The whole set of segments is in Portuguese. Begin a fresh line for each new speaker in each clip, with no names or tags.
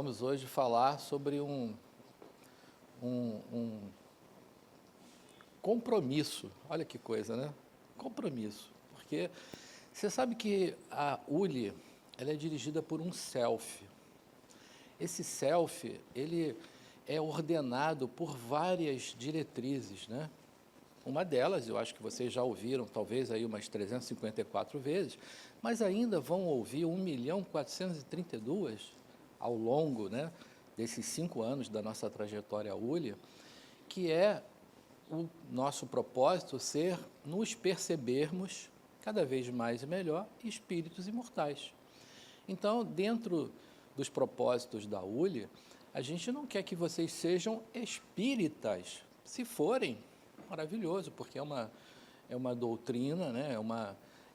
vamos hoje falar sobre um compromisso. Olha que coisa, né? Compromisso. Porque você sabe que a ULI, ela é dirigida por um self. Esse self, ele é ordenado por várias diretrizes, né? Uma delas, eu acho que vocês já ouviram, talvez aí umas 354 vezes, mas ainda vão ouvir 1.432.000 ao longo, né, desses 5 anos da nossa trajetória ULI, que é o nosso propósito ser nos percebermos cada vez mais e melhor espíritos imortais. Então, dentro dos propósitos da ULI, a gente não quer que vocês sejam espíritas. Se forem, maravilhoso, porque é uma doutrina, né?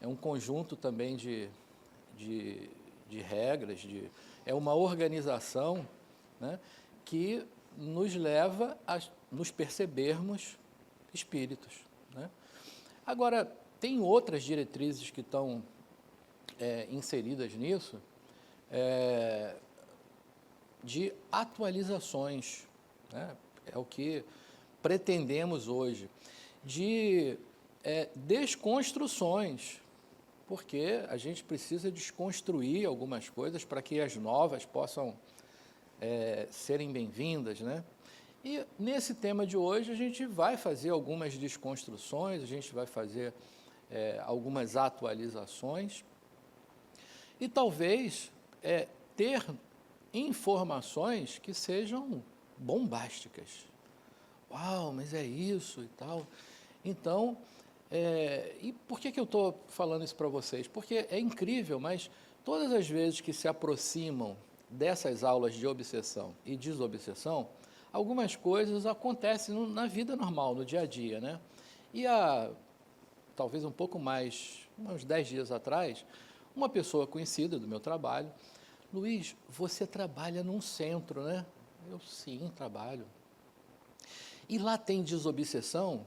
É um conjunto também de regras, é uma organização, né? Que nos leva a nos percebermos espíritos, né? Agora, tem outras diretrizes que estão inseridas nisso, de atualizações, né? É o que pretendemos hoje, de desconstruções, porque a gente precisa desconstruir algumas coisas para que as novas possam serem bem-vindas, né? E nesse tema de hoje a gente vai fazer algumas desconstruções, a gente vai fazer algumas atualizações e talvez ter informações que sejam bombásticas. Uau, mas é isso e tal. Então, e por que eu estou falando isso para vocês? Porque é incrível, mas todas as vezes que se aproximam dessas aulas de obsessão e desobsessão, algumas coisas acontecem na vida normal, no dia a dia, né? E talvez um pouco mais, uns 10 dias atrás, uma pessoa conhecida do meu trabalho, Luiz, você trabalha num centro, né? Eu, sim, trabalho. E lá tem desobsessão?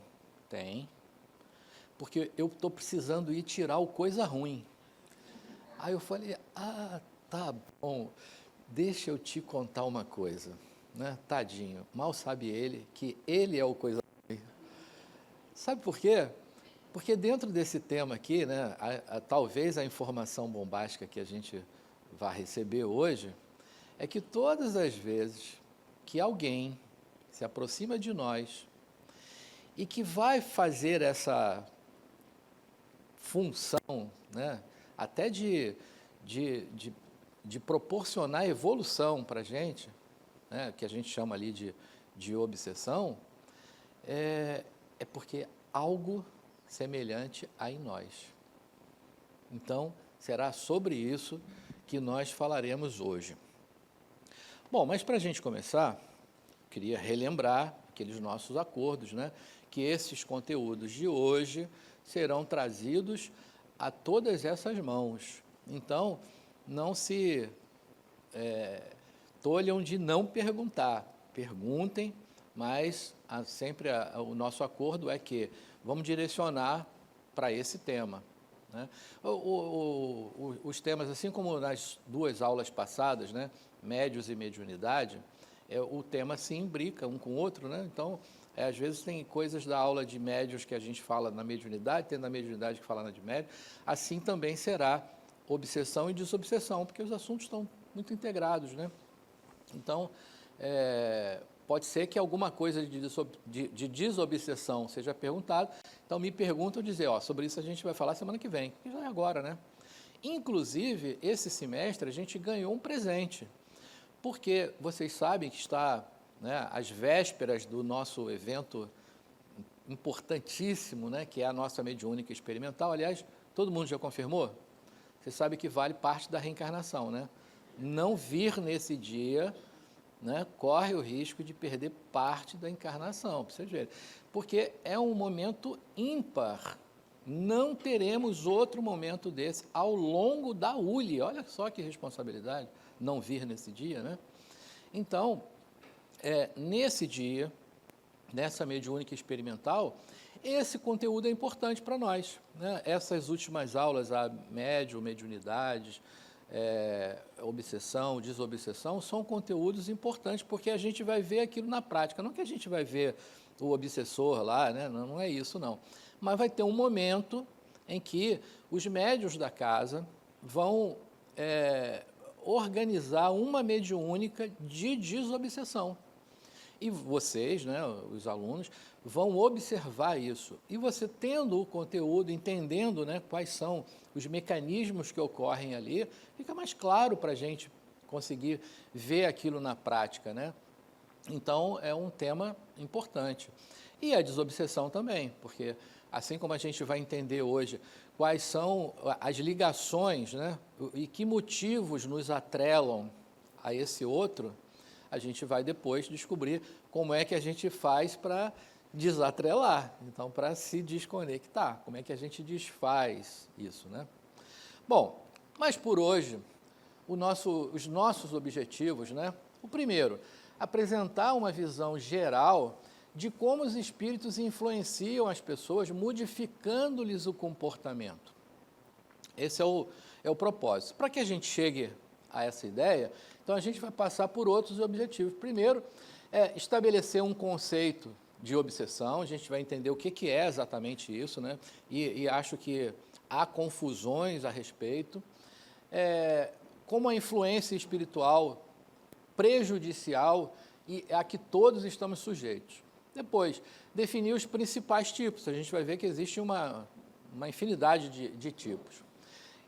Tem. Porque eu estou precisando ir tirar o coisa ruim. Aí eu falei, tá bom, deixa eu te contar uma coisa, né? Tadinho, mal sabe ele que ele é o coisa ruim. Sabe por quê? Porque dentro desse tema aqui, né, talvez a informação bombástica que a gente vai receber hoje, é que todas as vezes que alguém se aproxima de nós e que vai fazer essa função, né, até de proporcionar evolução para a gente, né, que a gente chama ali de obsessão, é porque algo semelhante há em nós. Então, será sobre isso que nós falaremos hoje. Bom, mas para a gente começar, queria relembrar aqueles nossos acordos, né? Que esses conteúdos de hoje serão trazidos a todas essas mãos. Então, não se tolham de não perguntar. Perguntem, mas sempre o nosso acordo é que vamos direcionar para esse tema, né? Os temas, assim como nas 2 aulas passadas, né? Médios e mediunidade, o tema se imbrica um com o outro, né? Então, às vezes tem coisas da aula de médios que a gente fala na mediunidade, tem na mediunidade que fala na de médio, assim também será obsessão e desobsessão, porque os assuntos estão muito integrados, né? Então, pode ser que alguma coisa de desobsessão seja perguntado, então me perguntam, dizer, sobre isso a gente vai falar semana que vem, que já é agora, né? Inclusive, esse semestre a gente ganhou um presente, porque vocês sabem que está, né, às vésperas do nosso evento importantíssimo, né, que é a nossa mediúnica experimental. Aliás, todo mundo já confirmou? Você sabe que vale parte da reencarnação, né? Não vir nesse dia, né, corre o risco de perder parte da encarnação, para vocês verem. Porque é um momento ímpar. Não teremos outro momento desse ao longo da ULI. Olha só que responsabilidade não vir nesse dia, né? Então, nesse dia, nessa mediúnica experimental, esse conteúdo é importante para nós, né? Essas últimas aulas, a mediunidades, obsessão, desobsessão, são conteúdos importantes, porque a gente vai ver aquilo na prática. Não que a gente vai ver o obsessor lá, né? Não é isso, não. Mas vai ter um momento em que os médiuns da casa vão organizar uma mediúnica de desobsessão. E vocês, né, os alunos, vão observar isso. E você tendo o conteúdo, entendendo, né, quais são os mecanismos que ocorrem ali, fica mais claro para a gente conseguir ver aquilo na prática, né? Então, é um tema importante. E a desobsessão também, porque assim como a gente vai entender hoje quais são as ligações, né, e que motivos nos atrelam a esse outro, a gente vai depois descobrir como é que a gente faz para desatrelar, então para se desconectar, como é que a gente desfaz isso, né? Bom, mas por hoje, os nossos objetivos, né? O primeiro, apresentar uma visão geral de como os espíritos influenciam as pessoas, modificando-lhes o comportamento. Esse é o propósito. Para que a gente chegue a essa ideia, então a gente vai passar por outros objetivos. Primeiro, estabelecer um conceito de obsessão, a gente vai entender o que é exatamente isso, né? E acho que há confusões a respeito. Como a influência espiritual prejudicial e a que todos estamos sujeitos. Depois, definir os principais tipos, a gente vai ver que existe uma infinidade de tipos.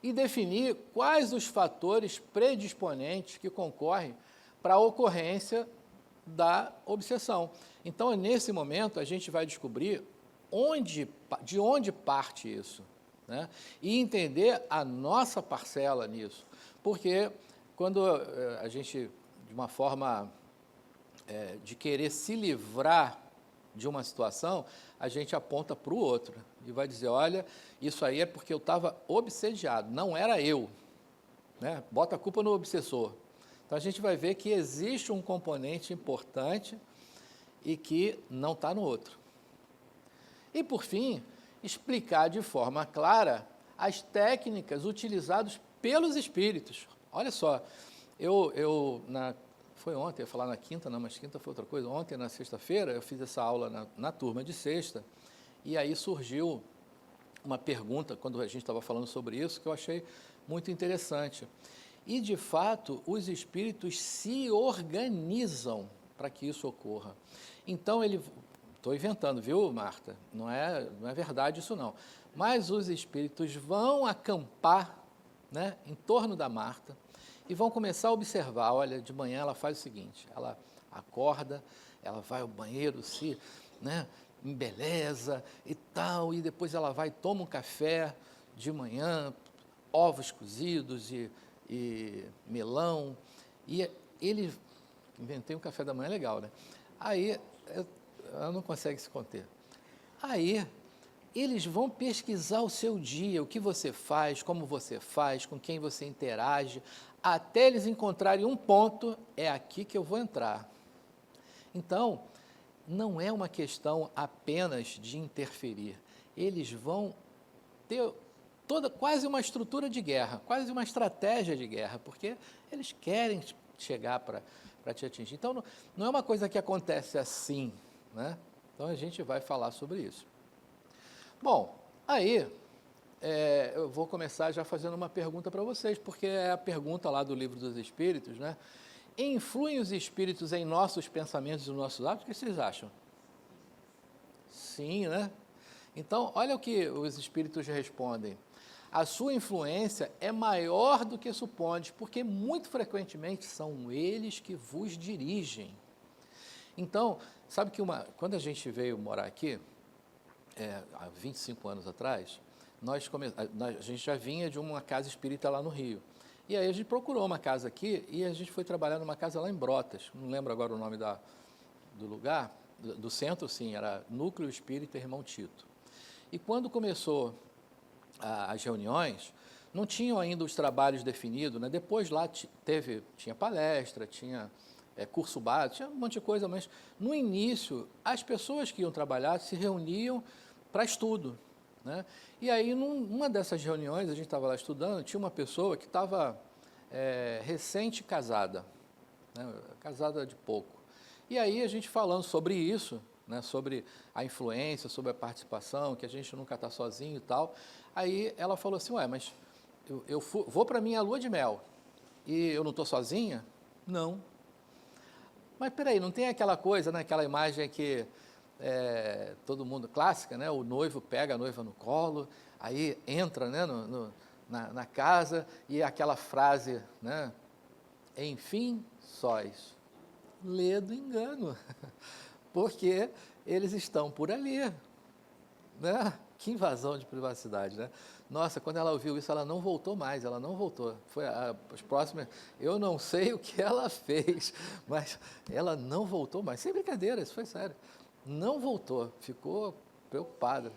E definir quais os fatores predisponentes que concorrem para a ocorrência da obsessão. Então, nesse momento, a gente vai descobrir de onde parte isso, né? E entender a nossa parcela nisso. Porque quando a gente, de uma forma de querer se livrar de uma situação, a gente aponta para o outro e vai dizer, olha, isso aí é porque eu estava obsediado, não era eu, né? Bota a culpa no obsessor. Então, a gente vai ver que existe um componente importante e que não está no outro. E, por fim, explicar de forma clara as técnicas utilizadas pelos espíritos. Olha só, foi ontem, eu ia falar na quinta, não, mas quinta foi outra coisa. Ontem, na sexta-feira, eu fiz essa aula na turma de sexta, e aí surgiu uma pergunta, quando a gente estava falando sobre isso, que eu achei muito interessante. E, de fato, os espíritos se organizam para que isso ocorra. Então, estou inventando, viu, Marta? Não é verdade isso, não. Mas os espíritos vão acampar, né, em torno da Marta, e vão começar a observar, olha, de manhã ela faz o seguinte, ela acorda, ela vai ao banheiro, né, embeleza e tal, e depois ela vai e toma um café de manhã, ovos cozidos e melão, e ele, inventei um café da manhã legal, né? Aí, ela não consegue se conter. Aí, eles vão pesquisar o seu dia, o que você faz, como você faz, com quem você interage, até eles encontrarem um ponto, é aqui que eu vou entrar. Então, não é uma questão apenas de interferir. Eles vão ter quase uma estrutura de guerra, quase uma estratégia de guerra, porque eles querem chegar para te atingir. Então, não é uma coisa que acontece assim, né? Então, a gente vai falar sobre isso. Bom, aí eu vou começar já fazendo uma pergunta para vocês, porque é a pergunta lá do Livro dos Espíritos, né? Influem os espíritos em nossos pensamentos e nossos atos? O que vocês acham? Sim, né? Então, olha o que os espíritos respondem. A sua influência é maior do que supondes, porque muito frequentemente são eles que vos dirigem. Então, sabe que quando a gente veio morar aqui, há 25 anos atrás, a gente já vinha de uma casa espírita lá no Rio. E aí a gente procurou uma casa aqui e a gente foi trabalhar numa casa lá em Brotas. Não lembro agora o nome do lugar, do centro, sim, era Núcleo Espírita Irmão Tito. E quando começou as reuniões, não tinham ainda os trabalhos definidos, né? Depois lá tinha palestra, tinha curso básico, tinha um monte de coisa, mas no início as pessoas que iam trabalhar se reuniam para estudo, né? E aí, numa dessas reuniões, a gente estava lá estudando, tinha uma pessoa que estava recente casada, né, casada de pouco. E aí a gente falando sobre isso, né, sobre a influência, sobre a participação, que a gente nunca está sozinho e tal. Aí ela falou assim, ué, mas vou para a minha lua de mel e eu não estou sozinha? Não. Mas peraí, não tem aquela coisa, né, aquela imagem que todo mundo, clássica, né, o noivo pega a noiva no colo, aí entra, né, na casa e aquela frase, né, enfim, sós, ledo engano, porque eles estão por ali, né? Que invasão de privacidade, né? Nossa, quando ela ouviu isso, ela não voltou mais, ela não voltou. Foi as próximas, eu não sei o que ela fez, mas ela não voltou mais. Sem brincadeira, isso foi sério. Não voltou, ficou preocupada.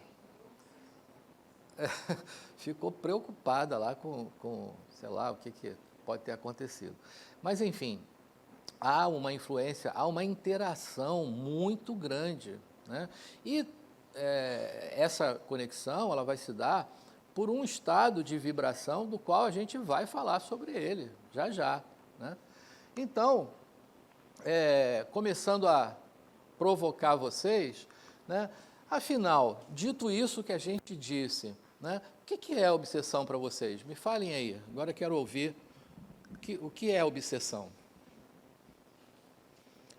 Ficou preocupada lá com, sei lá, o que pode ter acontecido. Mas, enfim, há uma influência, há uma interação muito grande, né? E essa conexão, ela vai se dar por um estado de vibração do qual a gente vai falar sobre ele, já já, né? Então, começando a provocar vocês, né? Afinal, dito isso que a gente disse, né? O que é obsessão para vocês? Me falem aí, agora eu quero ouvir o que é obsessão.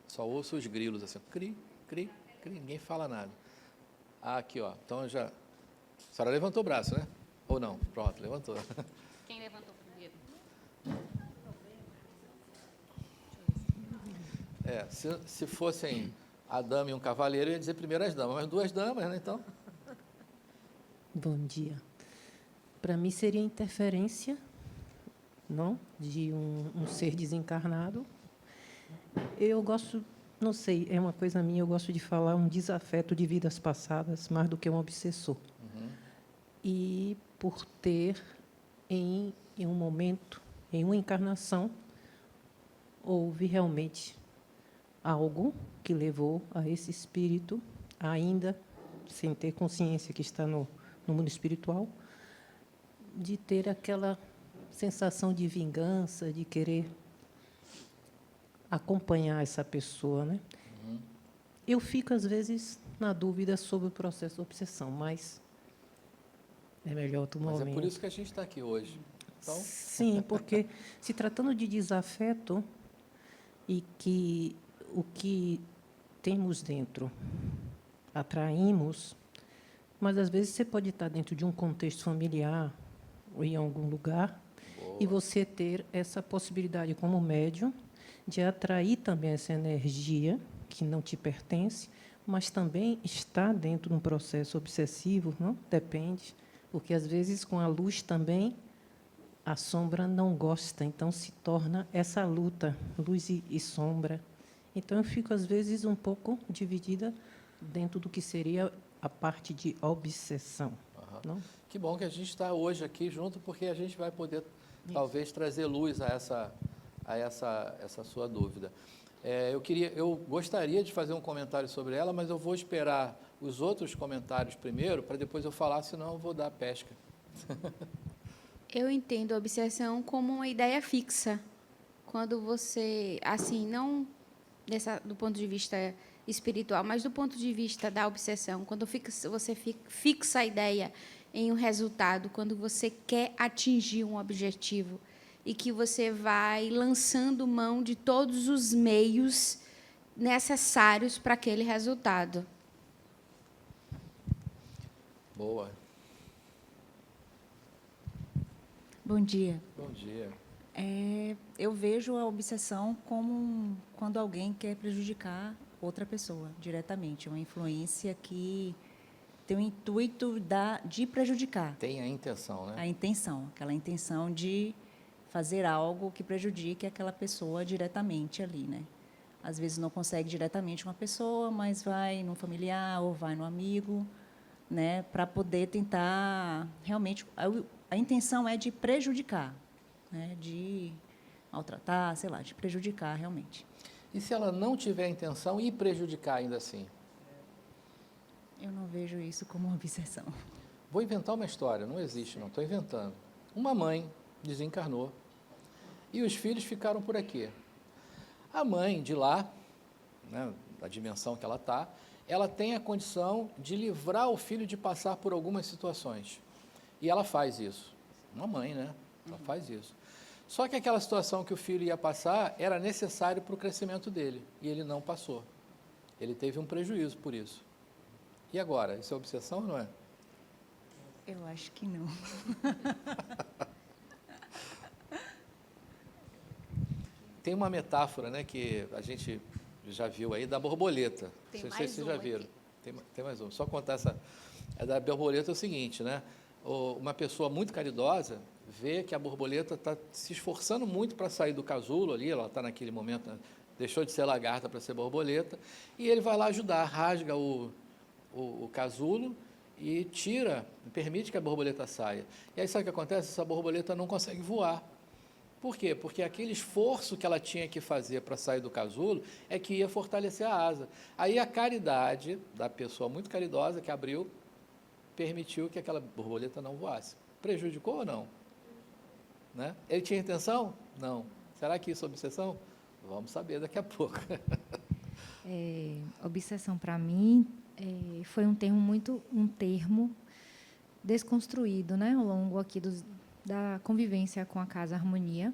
Só ouço os grilos assim, cri, cri, cri, ninguém fala nada. Ah, aqui, ó, então já... A senhora levantou o braço, né? Ou não? Pronto, levantou.
Quem levantou primeiro?
Se fossem a dama e um cavaleiro, eu ia dizer primeiro as damas, mas duas damas, né, então?
Bom dia. Para mim seria interferência, não, de um ser desencarnado. Eu gosto, não sei, é uma coisa minha, eu gosto de falar um desafeto de vidas passadas, mais do que um obsessor.
Uhum.
E por ter, em um momento, em uma encarnação, houve realmente algo que levou a esse espírito, ainda sem ter consciência que está no mundo espiritual, de ter aquela sensação de vingança, de querer acompanhar essa pessoa, né?
Uhum.
Eu fico, às vezes, na dúvida sobre o processo de obsessão, mas é melhor outro momento.
Mas é por isso que a gente está aqui hoje. Então...
Sim, porque se tratando de desafeto e que o que temos dentro atraímos, mas às vezes você pode estar dentro de um contexto familiar ou em algum lugar. Boa. E você ter essa possibilidade como médium de atrair também essa energia que não te pertence, mas também está dentro de um processo obsessivo, não? Depende, porque às vezes com a luz também a sombra não gosta, então se torna essa luta, luz e sombra. Então eu fico às vezes um pouco dividida dentro do que seria a parte de obsessão.
Uhum.
Não?
Que bom que a gente está hoje aqui junto, porque a gente vai poder talvez trazer luz a essa sua dúvida. Eu gostaria de fazer um comentário sobre ela, mas eu vou esperar os outros comentários primeiro, para depois eu falar, senão eu vou dar pesca.
Eu entendo a obsessão como uma ideia fixa. Quando você, assim, não do ponto de vista espiritual, mas do ponto de vista da obsessão, quando você fixa a ideia em um resultado, quando você quer atingir um objetivo e que você vai lançando mão de todos os meios necessários para aquele resultado.
Boa.
Bom dia.
Bom dia.
Eu vejo a obsessão como quando alguém quer prejudicar outra pessoa diretamente, uma influência que tem o intuito de prejudicar.
Tem a intenção, né?
A intenção, aquela intenção de fazer algo que prejudique aquela pessoa diretamente ali, né? Às vezes não consegue diretamente uma pessoa, mas vai num familiar ou vai no amigo, né? Para poder tentar realmente... A intenção é de prejudicar, né? De maltratar, sei lá, de prejudicar realmente.
E se ela não tiver a intenção e prejudicar ainda assim?
Eu não vejo isso como uma obsessão.
Vou inventar uma história, não existe não, estou inventando. Uma mãe desencarnou e os filhos ficaram por aqui. A mãe de lá, né, da dimensão que ela está, ela tem a condição de livrar o filho de passar por algumas situações. E ela faz isso. Uma mãe, né? Ela faz isso. Só que aquela situação que o filho ia passar era necessário para o crescimento dele, e ele não passou. Ele teve um prejuízo por isso. E agora? Isso é obsessão ou não é?
Eu acho que não.
Tem uma metáfora, né, que a gente já viu aí, da borboleta.
Tem
Não sei
mais
se vocês já
uma
viram.
aqui.
Tem mais uma. Só contar essa. A da borboleta é o seguinte, né? Uma pessoa muito caridosa vê que a borboleta está se esforçando muito para sair do casulo ali, ela está naquele momento, né, deixou de ser lagarta para ser borboleta, e ele vai lá ajudar, rasga o casulo e permite que a borboleta saia. E aí sabe o que acontece? Essa borboleta não consegue voar. Por quê? Porque aquele esforço que ela tinha que fazer para sair do casulo é que ia fortalecer a asa. Aí a caridade da pessoa muito caridosa que abriu, permitiu que aquela borboleta não voasse. Prejudicou ou não? Né? Ele tinha intenção? Não. Será que isso é obsessão? Vamos saber daqui a pouco.
Obsessão para mim foi um termo desconstruído, né, ao longo aqui da convivência com a Casa Harmonia.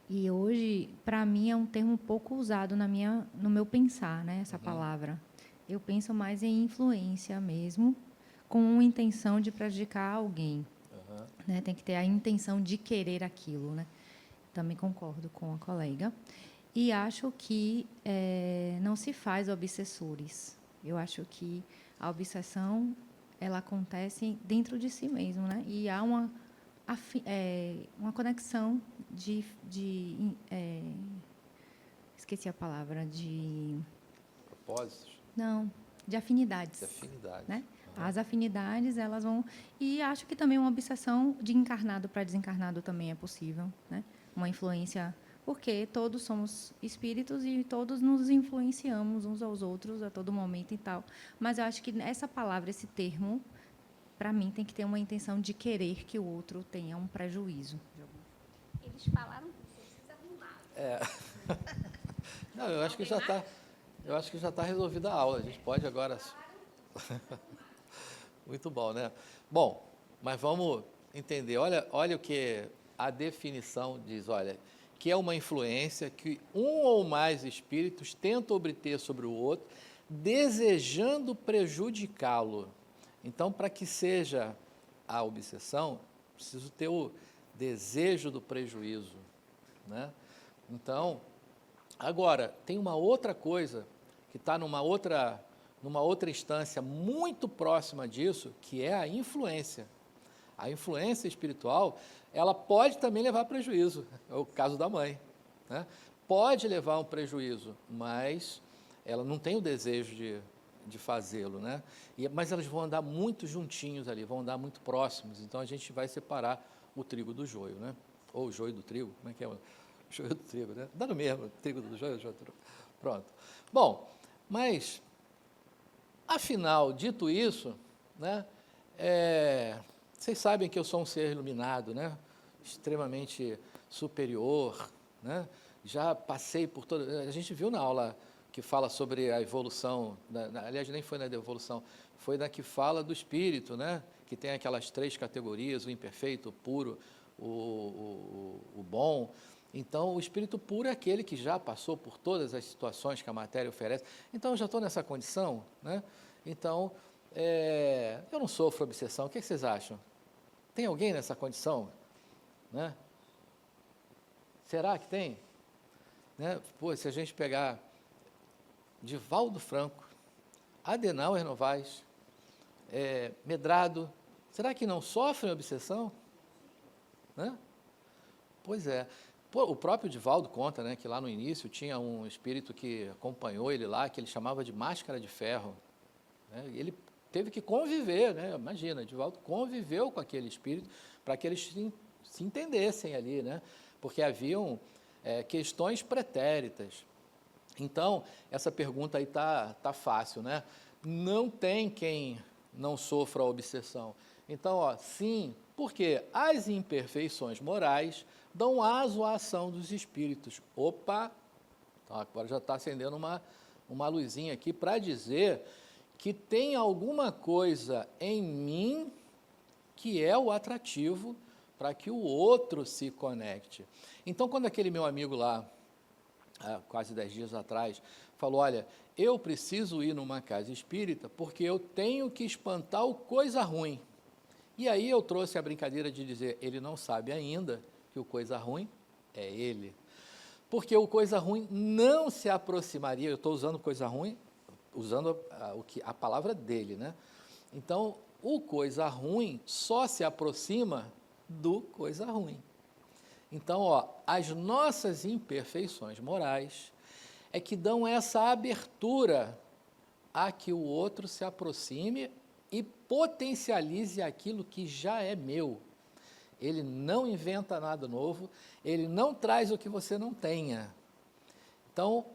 E hoje, para mim, é um termo pouco usado no meu pensar, né, essa palavra. Eu penso mais em influência mesmo, com intenção de prejudicar alguém. Né? Tem que ter a intenção de querer aquilo. Né? Também concordo com a colega. E acho que não se faz obsessores. Eu acho que a obsessão ela acontece dentro de si mesmo. Né? E há uma conexão esqueci a palavra,
Propósitos?
Não, de afinidades.
De afinidades.
Né? As afinidades, elas vão... E acho que também uma obsessão de encarnado para desencarnado também é possível. Né? Uma influência... Porque todos somos espíritos e todos nos influenciamos uns aos outros a todo momento e tal. Mas eu acho que essa palavra, esse termo, para mim, tem que ter uma intenção de querer que o outro tenha um prejuízo.
Eles falaram que você precisa arrumar.
Não, eu acho que já está. Eu acho que já está resolvida a aula. A gente pode agora. Muito bom, né? Bom, mas vamos entender. Olha o que a definição diz. Olha, que é uma influência que um ou mais espíritos tentam obter sobre o outro, desejando prejudicá-lo. Então, para que seja a obsessão, preciso ter o desejo do prejuízo, né? Então, agora, tem uma outra coisa que está numa outra instância muito próxima disso, que é a influência. A influência espiritual, ela pode também levar prejuízo, é o caso da mãe, né? Pode levar um prejuízo, mas ela não tem o desejo de fazê-lo, né? Mas elas vão andar muito juntinhos ali, vão andar muito próximos, então a gente vai separar o trigo do joio, né? Ou o joio do trigo, como é que é? O joio do trigo, né? Dá no mesmo, trigo do joio do trigo. Pronto. Bom, mas, afinal, dito isso, né? Vocês sabem que eu sou um ser iluminado, né? Extremamente superior, né? Já passei por toda... A gente viu na aula que fala sobre a evolução, aliás, nem foi na da evolução, foi na que fala do espírito, né? Que tem aquelas 3 categorias, o imperfeito, o puro, o bom. Então, o espírito puro é aquele que já passou por todas as situações que a matéria oferece. Então, eu já estou nessa condição, né? Então, eu não sofro obsessão. O que vocês acham? Tem alguém nessa condição? Né? Será que tem? Né? Pô, se a gente pegar Divaldo Franco, Adenauer Novaes, Medrado, será que não sofrem obsessão? Né? Pois é. Pô, o próprio Divaldo conta, né, que lá no início tinha um espírito que acompanhou ele lá, que ele chamava de máscara de ferro. Né? E ele teve que conviver, né? Imagina, Divaldo conviveu com aquele espírito para que eles se entendessem ali, né? Porque haviam questões pretéritas. Então, essa pergunta aí tá fácil, né? Não tem quem não sofra a obsessão. Então, ó, sim, porque as imperfeições morais dão aso à ação dos espíritos. Opa! Então, agora já está acendendo uma luzinha aqui para dizer que tem alguma coisa em mim que é o atrativo para que o outro se conecte. Então, quando aquele meu amigo lá, há quase 10 dias atrás, falou, olha, eu preciso ir numa casa espírita porque eu tenho que espantar o coisa ruim. E aí eu trouxe a brincadeira de dizer, ele não sabe ainda que o coisa ruim é ele. Porque o coisa ruim não se aproximaria, eu estou usando coisa ruim, usando a palavra dele, né? Então, o coisa ruim só se aproxima do coisa ruim. Então, ó, as nossas imperfeições morais é que dão essa abertura a que o outro se aproxime e potencialize aquilo que já é meu. Ele não inventa nada novo, ele não traz o que você não tenha. Então,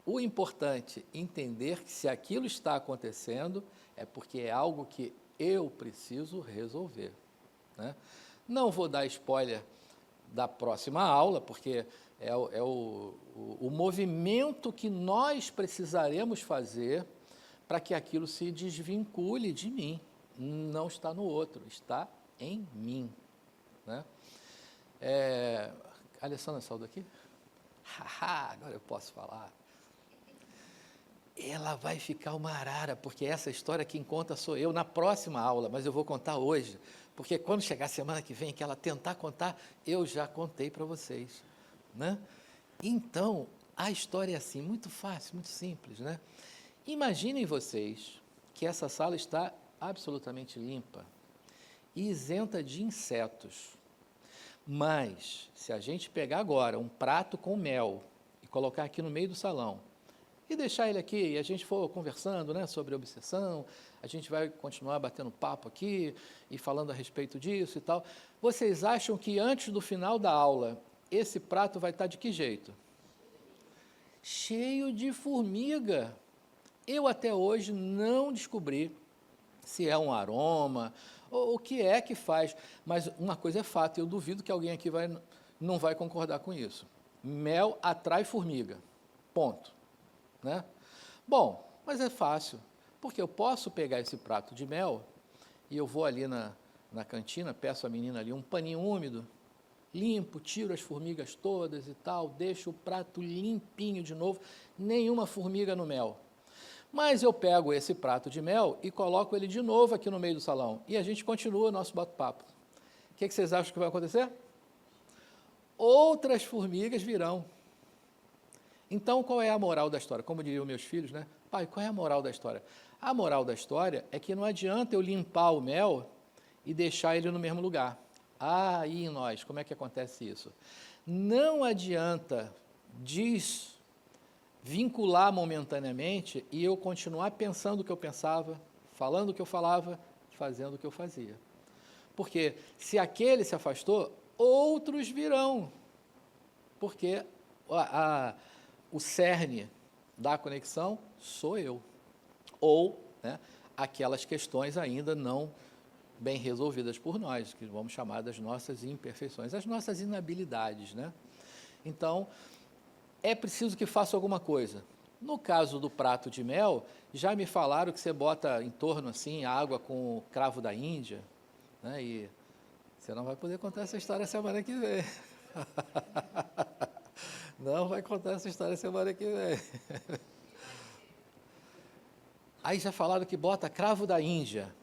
o importante é entender que se aquilo está acontecendo, é porque é algo que eu preciso resolver, né? Não vou dar spoiler da próxima aula, porque é o movimento que nós precisaremos fazer para que aquilo se desvincule de mim. Não está no outro, está em mim, né? A Alessandra saiu daqui? Agora eu posso falar. Ela vai ficar uma arara, porque essa história quem conta sou eu na próxima aula, mas eu vou contar hoje, porque quando chegar a semana que vem, que ela tentar contar, eu já contei para vocês, né? Então, a história é assim, muito fácil, muito simples, né? Imaginem vocês que essa sala está absolutamente limpa e isenta de insetos. Mas, se a gente pegar agora um prato com mel e colocar aqui no meio do salão, e deixar ele aqui, e a gente for conversando, né, sobre obsessão, a gente vai continuar batendo papo aqui e falando a respeito disso e tal. Vocês acham que antes do final da aula, esse prato vai estar de que jeito? Cheio de formiga. Eu até hoje não descobri se é um aroma ou o que é que faz, mas uma coisa é fato, eu duvido que alguém aqui não vai concordar com isso. Mel atrai formiga, ponto. Né? Bom, mas é fácil, porque eu posso pegar esse prato de mel e eu vou ali na cantina, peço à menina ali um paninho úmido, limpo, tiro as formigas todas e tal, deixo o prato limpinho de novo, nenhuma formiga no mel. Mas eu pego esse prato de mel e coloco ele de novo aqui no meio do salão e a gente continua o nosso bate-papo. O que vocês acham que vai acontecer? Outras formigas virão. Então, qual é a moral da história? Como diriam meus filhos, né? Pai, qual é a moral da história? A moral da história é que não adianta eu limpar o mel e deixar ele no mesmo lugar. Ah, e em nós, como é que acontece isso? Não adianta desvincular momentaneamente e eu continuar pensando o que eu pensava, falando o que eu falava, fazendo o que eu fazia. Porque se aquele se afastou, outros virão. Porque o cerne da conexão sou eu. Ou, né, aquelas questões ainda não bem resolvidas por nós, que vamos chamar das nossas imperfeições, as nossas inabilidades, né? Então, é preciso que faça alguma coisa. No caso do prato de mel, já me falaram que você bota em torno, assim, água com o cravo da Índia, né? E você não vai poder contar essa história semana que vem. Não vai contar essa história semana que vem. Aí já falaram que bota cravo da Índia.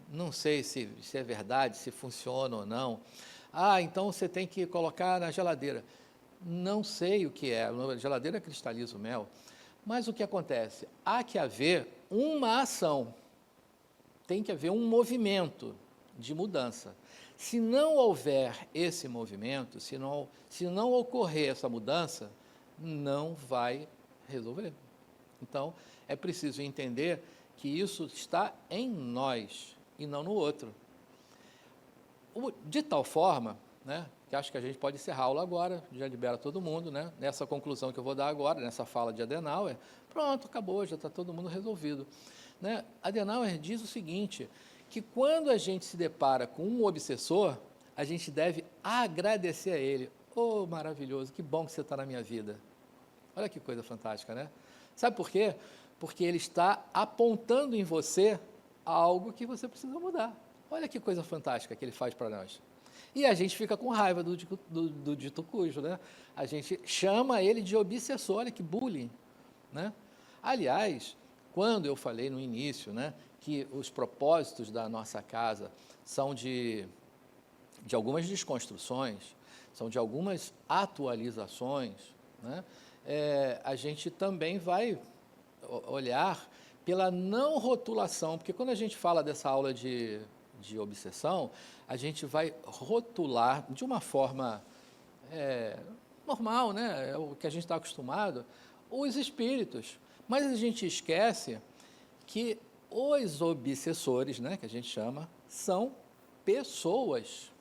Não sei se é verdade, se funciona ou não. Ah, então você tem que colocar na geladeira. Não sei o que é. A geladeira cristaliza o mel. Mas o que acontece? Há que haver uma ação. Tem que haver um movimento de mudança. Se não houver esse movimento, se não ocorrer essa mudança, não vai resolver. Então, é preciso entender que isso está em nós e não no outro. De tal forma, né, que acho que a gente pode encerrar a aula agora, já libera todo mundo, né, nessa conclusão que eu vou dar agora, nessa fala de Adenauer, pronto, acabou, já está todo mundo resolvido. Né? Adenauer diz o seguinte, que quando a gente se depara com um obsessor, a gente deve agradecer a ele. Oh, maravilhoso, que bom que você está na minha vida. Olha que coisa fantástica, né? Sabe por quê? Porque ele está apontando em você algo que você precisa mudar. Olha que coisa fantástica que ele faz para nós. E a gente fica com raiva do dito cujo, né? A gente chama ele de obsessor, olha que bullying, né? Aliás, quando eu falei no início, né, que os propósitos da nossa casa são de algumas desconstruções, são de algumas atualizações, né? A gente também vai olhar pela não rotulação, porque quando a gente fala dessa aula de obsessão, a gente vai rotular de uma forma normal, né? É o que a gente está acostumado, os espíritos. Mas a gente esquece que os obsessores, né, que a gente chama, são pessoas.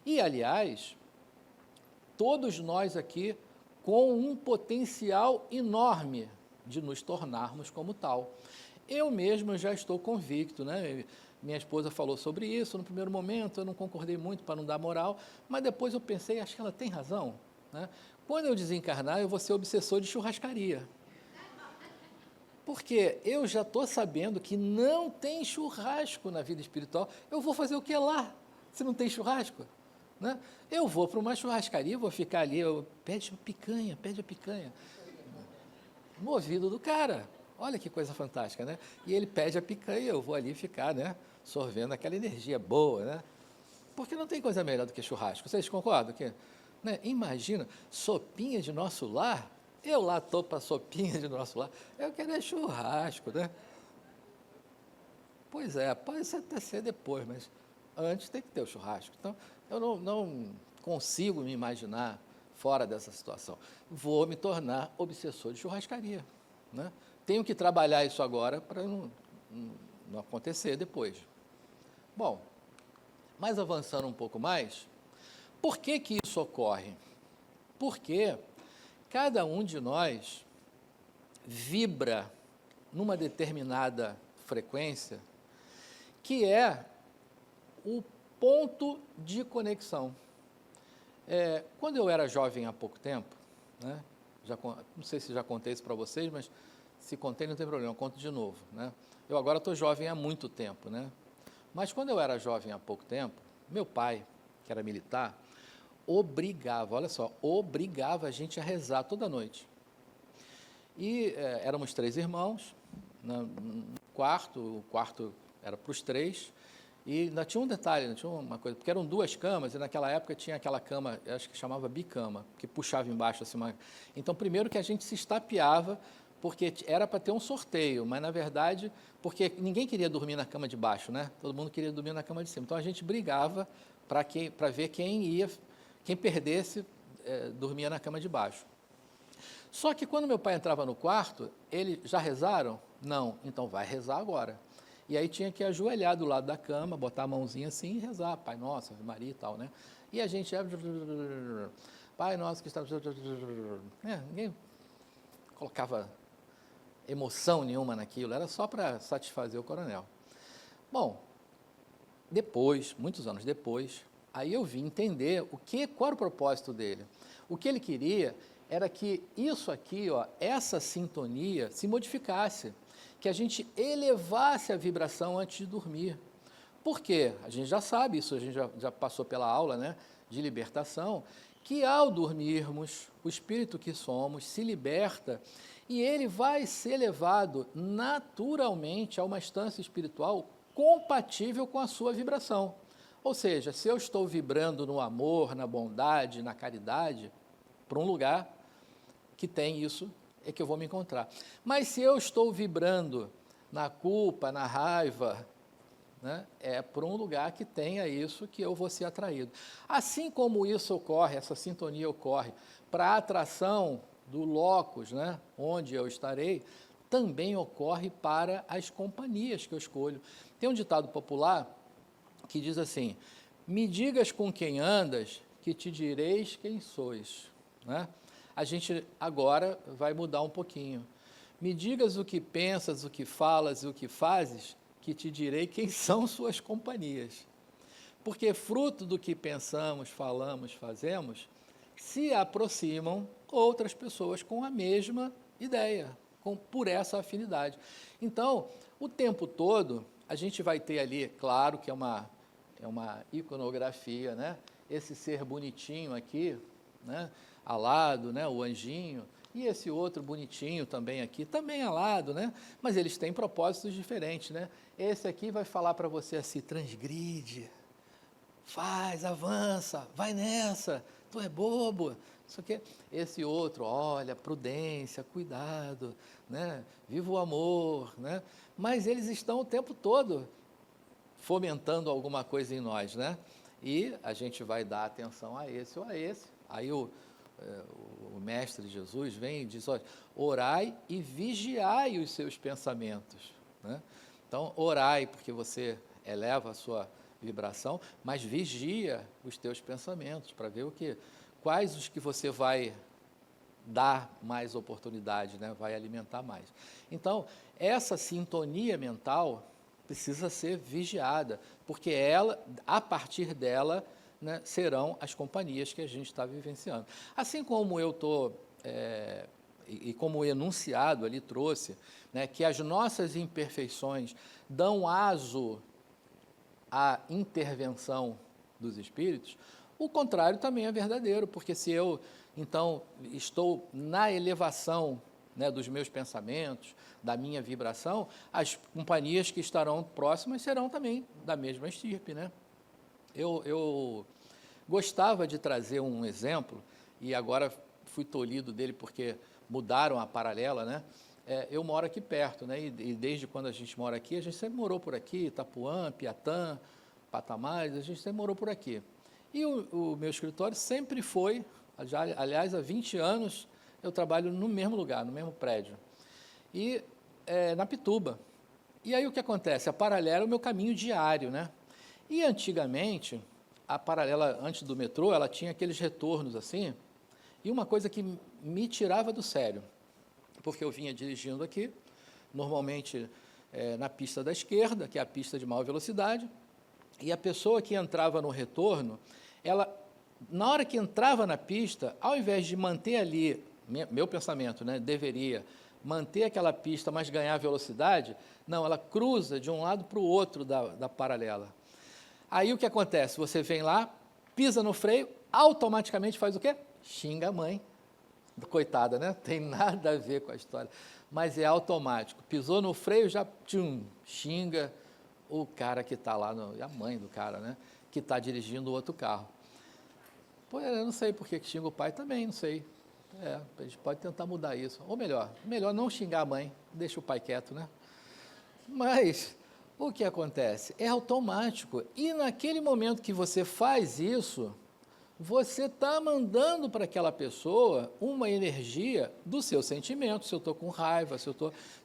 E, aliás, todos nós aqui com um potencial enorme de nos tornarmos como tal. Eu mesmo já estou convicto, né? Minha esposa falou sobre isso no primeiro momento, eu não concordei muito para não dar moral, mas depois eu pensei, acho que ela tem razão, né? Quando eu desencarnar, eu vou ser obsessor de churrascaria. Porque eu já estou sabendo que não tem churrasco na vida espiritual. Eu vou fazer o que lá, se não tem churrasco? Né? Eu vou para uma churrascaria, vou ficar ali, pede a picanha. No ouvido do cara. Olha que coisa fantástica, né? E ele pede a picanha, eu vou ali ficar, né, sorvendo aquela energia boa, né? Porque não tem coisa melhor do que churrasco. Vocês concordam? Que, né? Imagina, sopinha de nosso lar. Eu lá estou para sopinha de nosso lar. Eu quero churrasco, né? Pois é, pode até ser depois, mas antes tem que ter o churrasco. Então, eu não consigo me imaginar fora dessa situação. Vou me tornar obsessor de churrascaria, né? Tenho que trabalhar isso agora para não acontecer depois. Bom, mas avançando um pouco mais, por que que isso ocorre? Porque cada um de nós vibra numa determinada frequência que é o ponto de conexão. Quando eu era jovem há pouco tempo, né, não sei se já contei isso para vocês, mas se contei não tem problema, eu conto de novo, né? Eu agora estou jovem há muito tempo, né? Mas quando eu era jovem há pouco tempo, meu pai, que era militar, olha só, obrigava a gente a rezar toda noite. E éramos 3 irmãos, no quarto, o quarto era para os 3, e ainda tinha um detalhe, ainda tinha uma coisa, porque eram 2 camas, e naquela época tinha aquela cama, acho que chamava bicama, que puxava embaixo assim. Então, primeiro que a gente se estapeava, porque era para ter um sorteio, mas na verdade, porque ninguém queria dormir na cama de baixo, né? Todo mundo queria dormir na cama de cima. Então a gente brigava para ver quem perdesse, dormia na cama de baixo. Só que quando meu pai entrava no quarto, eles já rezaram? Não, então vai rezar agora. E aí tinha que ajoelhar do lado da cama, botar a mãozinha assim e rezar, Pai Nosso, Ave Maria e tal, né? E a gente Pai Nosso que está... ninguém colocava emoção nenhuma naquilo, era só para satisfazer o coronel. Bom, depois, muitos anos depois, aí eu vim entender qual era o propósito dele. O que ele queria era que isso aqui, ó, essa sintonia se modificasse, que a gente elevasse a vibração antes de dormir. Por quê? A gente já sabe isso, a gente já passou pela aula, né, de libertação, que ao dormirmos, o espírito que somos se liberta e ele vai ser levado naturalmente a uma instância espiritual compatível com a sua vibração. Ou seja, se eu estou vibrando no amor, na bondade, na caridade, para um lugar que tem isso, é que eu vou me encontrar. Mas se eu estou vibrando na culpa, na raiva, né, é para um lugar que tenha isso que eu vou ser atraído. Assim como isso ocorre, essa sintonia ocorre para a atração do locus, né, onde eu estarei, também ocorre para as companhias que eu escolho. Tem um ditado popular que diz assim: me digas com quem andas, que te direis quem sois. Né? A gente agora vai mudar um pouquinho. Me digas o que pensas, o que falas e o que fazes, que te direi quem são suas companhias. Porque fruto do que pensamos, falamos, fazemos, se aproximam outras pessoas com a mesma ideia, por essa afinidade. Então, o tempo todo, a gente vai ter ali, claro que é uma iconografia, né? Esse ser bonitinho aqui, né? Alado, né? O anjinho, e esse outro bonitinho também aqui, também alado, né? Mas eles têm propósitos diferentes, né? Esse aqui vai falar para você assim, transgride, faz, avança, vai nessa, tu é bobo, isso aqui. Esse outro, olha, prudência, cuidado, né? Viva o amor, né? Mas eles estão o tempo todo fomentando alguma coisa em nós, né? E a gente vai dar atenção a esse ou a esse. Aí o mestre Jesus vem e diz, olha, orai e vigiai os seus pensamentos, né? Então, orai porque você eleva a sua vibração, mas vigia os teus pensamentos para ver quais os que você vai dar mais oportunidade, né? Vai alimentar mais. Então, essa sintonia mental precisa ser vigiada, porque a partir dela, né, serão as companhias que a gente está vivenciando. Assim como eu estou, e como o enunciado ali trouxe, né, que as nossas imperfeições dão aso à intervenção dos espíritos, o contrário também é verdadeiro, porque se eu, então, estou na elevação, né, dos meus pensamentos, da minha vibração, as companhias que estarão próximas serão também da mesma estirpe, né? Eu gostava de trazer um exemplo, e agora fui tolhido dele porque mudaram a paralela, né? Eu moro aqui perto, né? E desde quando a gente mora aqui, a gente sempre morou por aqui, Itapuã, Piatã, Patamares, a gente sempre morou por aqui. E o meu escritório sempre foi, aliás, há 20 anos, eu trabalho no mesmo lugar, no mesmo prédio. E na Pituba. E aí o que acontece? A paralela é o meu caminho diário, né? E antigamente, a paralela, antes do metrô, ela tinha aqueles retornos assim, e uma coisa que me tirava do sério, porque eu vinha dirigindo aqui, normalmente na pista da esquerda, que é a pista de maior velocidade, e a pessoa que entrava no retorno, ela, na hora que entrava na pista, ao invés de manter ali, meu pensamento, né, deveria manter aquela pista, mas ganhar velocidade, não, ela cruza de um lado para o outro da paralela. Aí o que acontece? Você vem lá, pisa no freio, automaticamente faz o quê? Xinga a mãe. Coitada, né? Tem nada a ver com a história. Mas é automático. Pisou no freio, já xinga o cara que está lá, a mãe do cara, né? Que está dirigindo o outro carro. Pô, eu não sei por que xinga o pai também, não sei. A gente pode tentar mudar isso. Ou melhor não xingar a mãe, deixa o pai quieto, né? Mas o que acontece? É automático. E naquele momento que você faz isso, você está mandando para aquela pessoa uma energia do seu sentimento. Se eu estou com raiva, você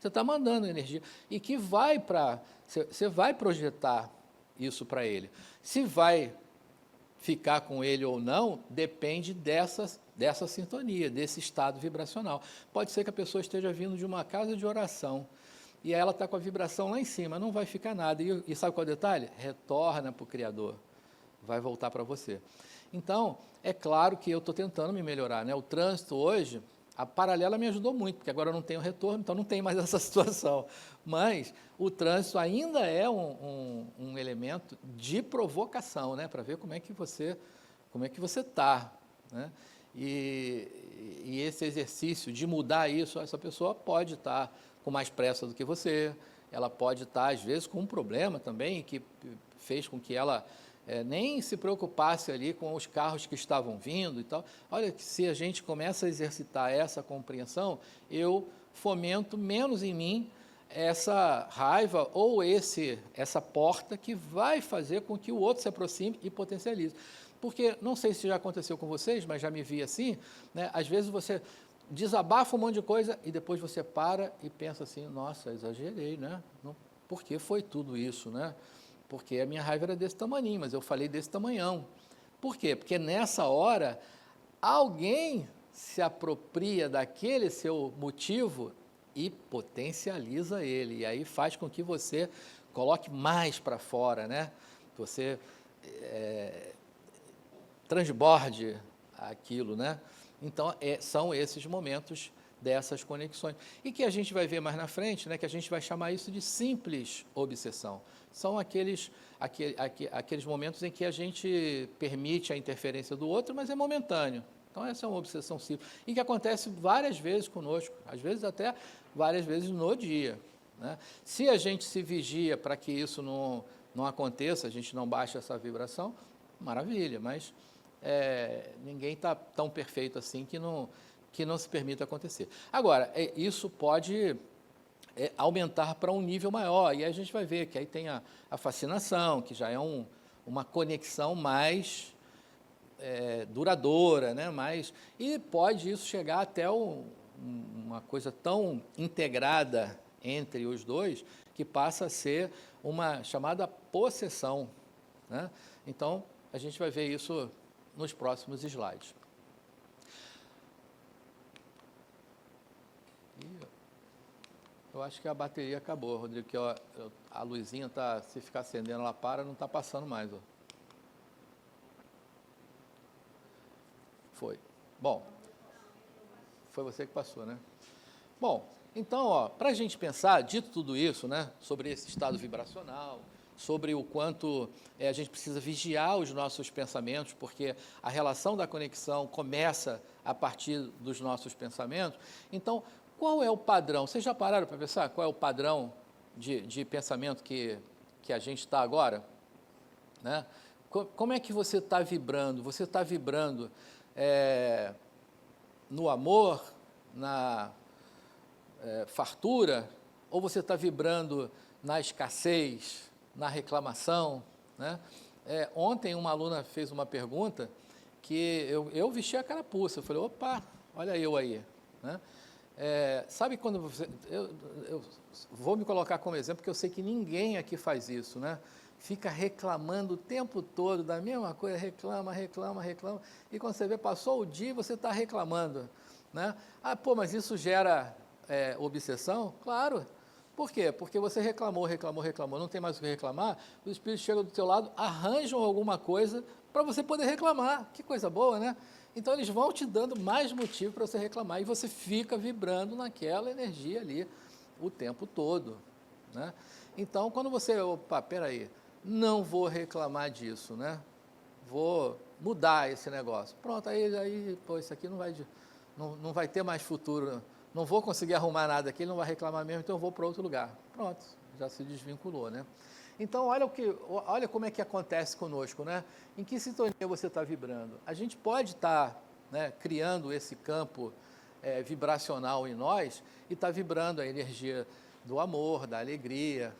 está mandando energia. E que você vai projetar isso para ele. Se vai ficar com ele ou não, depende dessa sintonia, desse estado vibracional. Pode ser que a pessoa esteja vindo de uma casa de oração e ela está com a vibração lá em cima, não vai ficar nada. E sabe qual é o detalhe? Retorna para o Criador, vai voltar para você. Então, é claro que eu estou tentando me melhorar, né? O trânsito hoje, a paralela me ajudou muito, porque agora eu não tenho retorno, então não tem mais essa situação. Mas o trânsito ainda é um elemento de provocação, né? Para ver como é que você está, né? E esse exercício de mudar isso, essa pessoa pode estar com mais pressa do que você, ela pode estar, às vezes, com um problema também, que fez com que ela nem se preocupasse ali com os carros que estavam vindo e tal. Olha, que se a gente começa a exercitar essa compreensão, eu fomento menos em mim essa raiva ou essa porta que vai fazer com que o outro se aproxime e potencialize. Porque, não sei se já aconteceu com vocês, mas já me vi assim, né? Às vezes você desabafa um monte de coisa e depois você para e pensa assim, nossa, exagerei, né? Por que foi tudo isso, né? Porque a minha raiva era desse tamanho, mas eu falei desse tamanhão. Por quê? Porque nessa hora, alguém se apropria daquele seu motivo e potencializa ele. E aí faz com que você coloque mais para fora, né? Você transborde aquilo, né? Então, são esses momentos dessas conexões. E que a gente vai ver mais na frente, né, que a gente vai chamar isso de simples obsessão. São aqueles momentos em que a gente permite a interferência do outro, mas é momentâneo. Então, essa é uma obsessão simples. E que acontece várias vezes conosco, às vezes até várias vezes no dia, né? Se a gente se vigia para que isso não aconteça, a gente não baixa essa vibração, maravilha, mas ninguém está tão perfeito assim que não se permita acontecer. Agora, isso pode aumentar para um nível maior, e aí a gente vai ver que aí tem a fascinação, que já é uma conexão mais duradoura, né? E pode isso chegar até uma coisa tão integrada entre os dois, que passa a ser uma chamada possessão, né? Então, a gente vai ver isso nos próximos slides. Eu acho que a bateria acabou, Rodrigo, que a luzinha tá, se ficar acendendo, ela para, não está passando mais. Ó. Foi. Bom, foi você que passou, né? Bom, então, para a gente pensar, dito tudo isso, né, sobre esse estado vibracional, sobre o quanto a gente precisa vigiar os nossos pensamentos, porque a relação da conexão começa a partir dos nossos pensamentos. Então, qual é o padrão? Vocês já pararam para pensar qual é o padrão de pensamento que a gente está agora? Né? Como é que você está vibrando? Você está vibrando no amor, na fartura, ou você está vibrando na escassez, na reclamação, né? Ontem uma aluna fez uma pergunta que eu vesti a carapuça, eu falei, opa, olha eu aí, né? Sabe quando você... Eu vou me colocar como exemplo, porque eu sei que ninguém aqui faz isso, né? Fica reclamando o tempo todo da mesma coisa, reclama, e quando você vê, passou o dia e você está reclamando, né? Ah, pô, mas isso gera obsessão? Claro. Por quê? Porque você reclamou, não tem mais o que reclamar, os espíritos chegam do seu lado, arranjam alguma coisa para você poder reclamar. Que coisa boa, né? Então, eles vão te dando mais motivo para você reclamar e você fica vibrando naquela energia ali o tempo todo, né? Então, quando você, opa, peraí, não vou reclamar disso, né? Vou mudar esse negócio. Pronto, aí pô, isso aqui não vai ter mais futuro, não vou conseguir arrumar nada aqui, ele não vai reclamar mesmo, então eu vou para outro lugar. Pronto, já se desvinculou, né? Então, olha como é que acontece conosco, né? Em que sintonia você está vibrando? A gente pode estar, né, criando esse campo vibracional em nós e está vibrando a energia do amor, da alegria,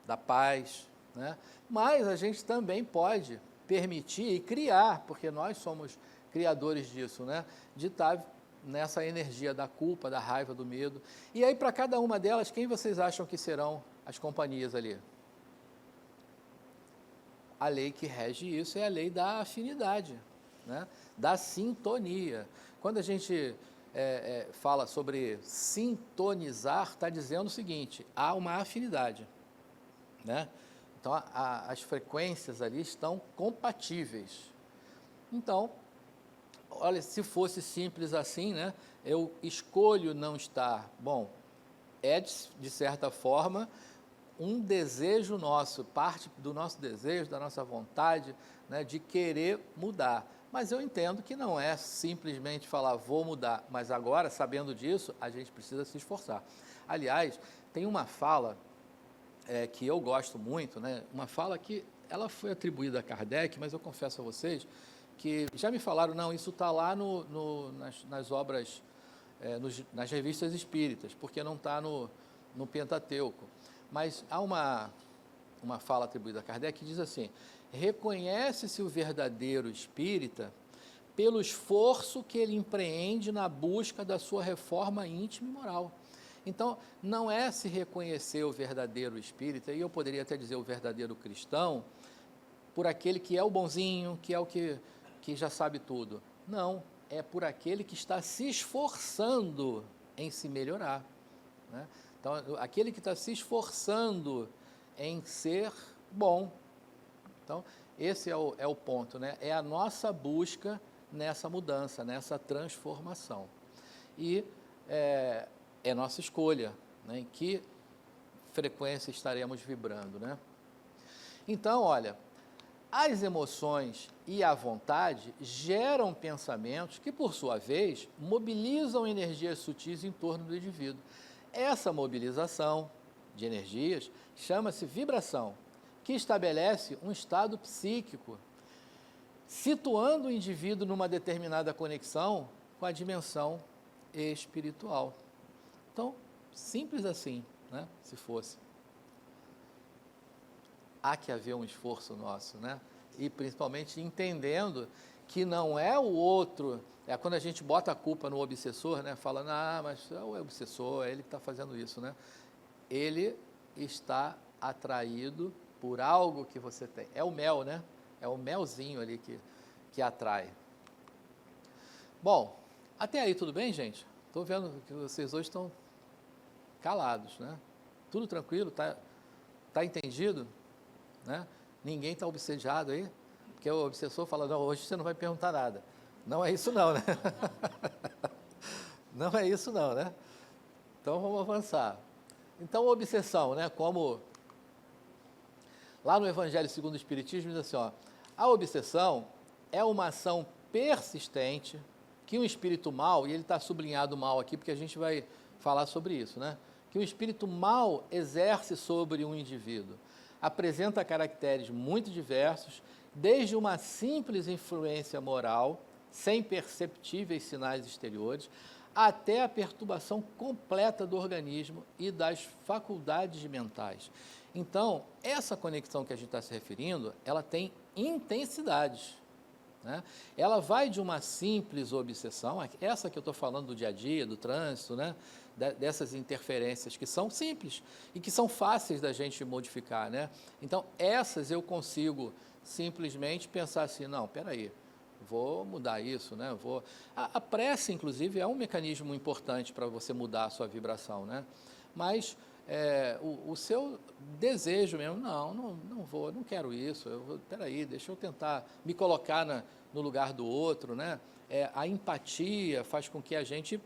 da paz, né? Mas a gente também pode permitir e criar, porque nós somos criadores disso, né? De estar nessa energia da culpa, da raiva, do medo. E aí, para cada uma delas, quem vocês acham que serão as companhias ali? A lei que rege isso é a lei da afinidade, né? Da sintonia. Quando a gente fala sobre sintonizar, está dizendo o seguinte, há uma afinidade, né? Então, as frequências ali estão compatíveis. Então, olha, se fosse simples assim, né? Eu escolho não estar. Bom, de certa forma, um desejo nosso, parte do nosso desejo, da nossa vontade, né, de querer mudar. Mas eu entendo que não é simplesmente falar, vou mudar. Mas agora, sabendo disso, a gente precisa se esforçar. Aliás, tem uma fala que eu gosto muito, né? Uma fala que ela foi atribuída a Kardec, mas eu confesso a vocês que já me falaram, não, isso está lá nas obras, nas revistas espíritas, porque não está no Pentateuco. Mas há uma fala atribuída a Kardec que diz assim, reconhece-se o verdadeiro espírita pelo esforço que ele empreende na busca da sua reforma íntima e moral. Então, não é se reconhecer o verdadeiro espírita, e eu poderia até dizer o verdadeiro cristão, por aquele que é o bonzinho, que é o que já sabe tudo. Não, é por aquele que está se esforçando em se melhorar, né? Então, aquele que está se esforçando em ser bom. Então, esse é o ponto, né? É a nossa busca nessa mudança, nessa transformação. E é nossa escolha, né? Em que frequência estaremos vibrando, né? Então, olha, as emoções e a vontade geram pensamentos que, por sua vez, mobilizam energias sutis em torno do indivíduo. Essa mobilização de energias chama-se vibração, que estabelece um estado psíquico, situando o indivíduo numa determinada conexão com a dimensão espiritual. Então, simples assim, né? Se fosse. Há que haver um esforço nosso, né? E principalmente entendendo que não é o outro, quando a gente bota a culpa no obsessor, né? Falando, mas é o obsessor, é ele que está fazendo isso, né? Ele está atraído por algo que você tem. É o mel, né? É o melzinho ali que atrai. Bom, até aí tudo bem, gente? Estou vendo que vocês hoje estão calados, né? Tudo tranquilo? Tá entendido? Né? Ninguém está obsediado aí? Porque o obsessor fala, não, hoje você não vai perguntar nada. Não é isso não, né? Não é isso não, né? Então vamos avançar. Então a obsessão, né? Como lá no Evangelho segundo o Espiritismo diz assim, ó, a obsessão é uma ação persistente que um espírito mau, e ele está sublinhado mal aqui porque a gente vai falar sobre isso, né? Que um espírito mau exerce sobre um indivíduo. Apresenta caracteres muito diversos, desde uma simples influência moral, sem perceptíveis sinais exteriores, até a perturbação completa do organismo e das faculdades mentais. Então, essa conexão que a gente está se referindo, ela tem intensidades, né? Ela vai de uma simples obsessão, essa que eu estou falando do dia a dia, do trânsito, né? Dessas interferências que são simples e que são fáceis da gente modificar, né? Então, essas eu consigo simplesmente pensar assim, não, peraí, vou mudar isso, né? A prece, inclusive, é um mecanismo importante para você mudar a sua vibração, né? Mas o seu desejo mesmo, não vou, não quero isso, peraí, deixa eu tentar me colocar no lugar do outro, né? A empatia faz com que a gente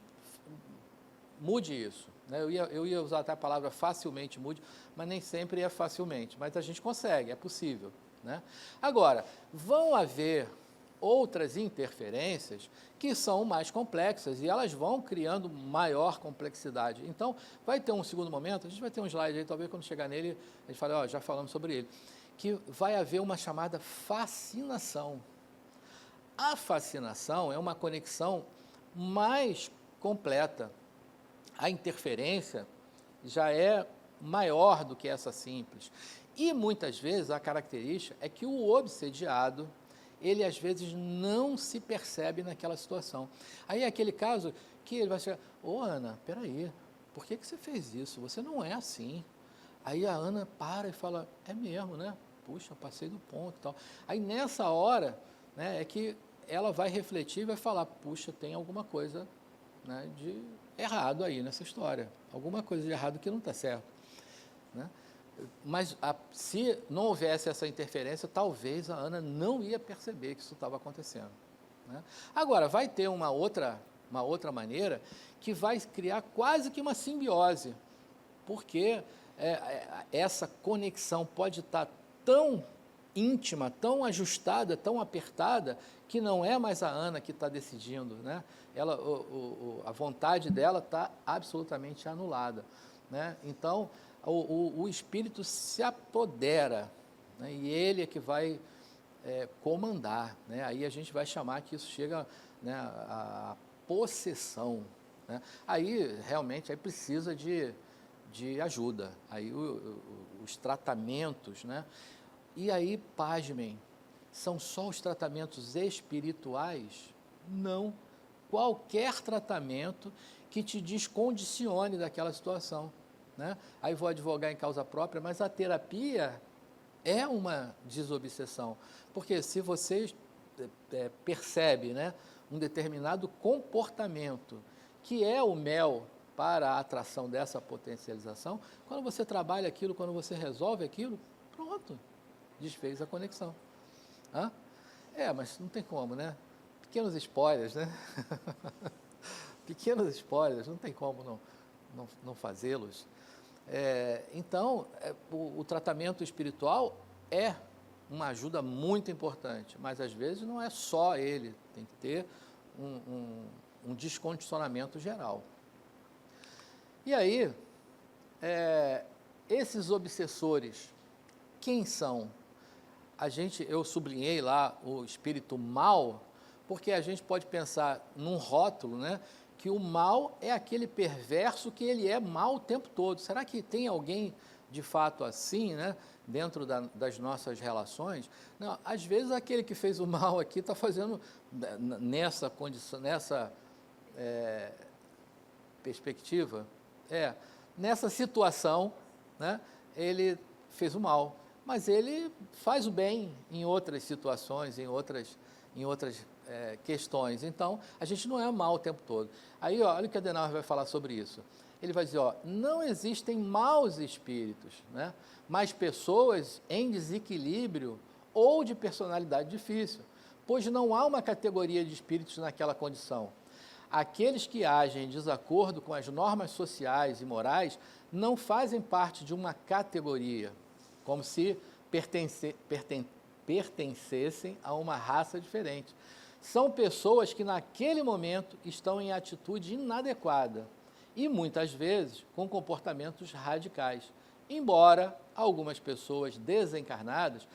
mude isso, né? Eu ia usar até a palavra facilmente mude, mas nem sempre é facilmente, mas a gente consegue, é possível, né? Agora, vão haver outras interferências que são mais complexas e elas vão criando maior complexidade. Então, vai ter um segundo momento, a gente vai ter um slide aí, talvez quando chegar nele, a gente fale, já falamos sobre ele, que vai haver uma chamada fascinação. A fascinação é uma conexão mais completa. A interferência já é maior do que essa simples. E, muitas vezes, a característica é que o obsediado, ele, às vezes, não se percebe naquela situação. Aí é aquele caso que ele vai chegar, Ana, peraí, por que você fez isso? Você não é assim. Aí a Ana para e fala, é mesmo, né? Puxa, passei do ponto e tal. Aí, nessa hora, né, é que ela vai refletir e vai falar, puxa, tem alguma coisa, né, de errado aí nessa história, alguma coisa de errado que não está certo, né? Mas se não houvesse essa interferência, talvez a Ana não ia perceber que isso estava acontecendo, né? Agora, vai ter uma outra maneira que vai criar quase que uma simbiose, porque essa conexão pode estar tão íntima, tão ajustada, tão apertada, que não é mais a Ana que está decidindo, né? A vontade dela está absolutamente anulada, né? Então, o espírito se apodera, né? E ele é que vai comandar, né? Aí a gente vai chamar que isso chega, né, a possessão, né? Aí, realmente, aí precisa de ajuda, aí os tratamentos, né? E aí, pasmem, são só os tratamentos espirituais? Não. Qualquer tratamento que te descondicione daquela situação, né? Aí vou advogar em causa própria, mas a terapia é uma desobsessão. Porque se você percebe, né, um determinado comportamento, que é o mel para a atração dessa potencialização, quando você trabalha aquilo, quando você resolve aquilo, pronto, desfez a conexão. Hã? Mas não tem como, né? Pequenos spoilers, né? Pequenos spoilers, não tem como não fazê-los. Então, o tratamento espiritual é uma ajuda muito importante, mas às vezes não é só ele, tem que ter um descondicionamento geral. E aí, esses obsessores, quem são? Eu sublinhei lá o espírito mal, porque a gente pode pensar num rótulo, né, que o mal é aquele perverso que ele é mal o tempo todo. Será que tem alguém de fato assim, né, dentro das nossas relações? Não, às vezes aquele que fez o mal aqui está fazendo nessa condição, nessa perspectiva, nessa situação, né, ele fez o mal, mas ele faz o bem em outras situações, em outras questões. Então, a gente não é mal o tempo todo. Aí, olha o que Adenauer vai falar sobre isso. Ele vai dizer, não existem maus espíritos, né, mas pessoas em desequilíbrio ou de personalidade difícil, pois não há uma categoria de espíritos naquela condição. Aqueles que agem em desacordo com as normas sociais e morais não fazem parte de uma categoria, como se pertencessem a uma raça diferente. São pessoas que naquele momento estão em atitude inadequada e muitas vezes com comportamentos radicais. Embora algumas pessoas desencarnadas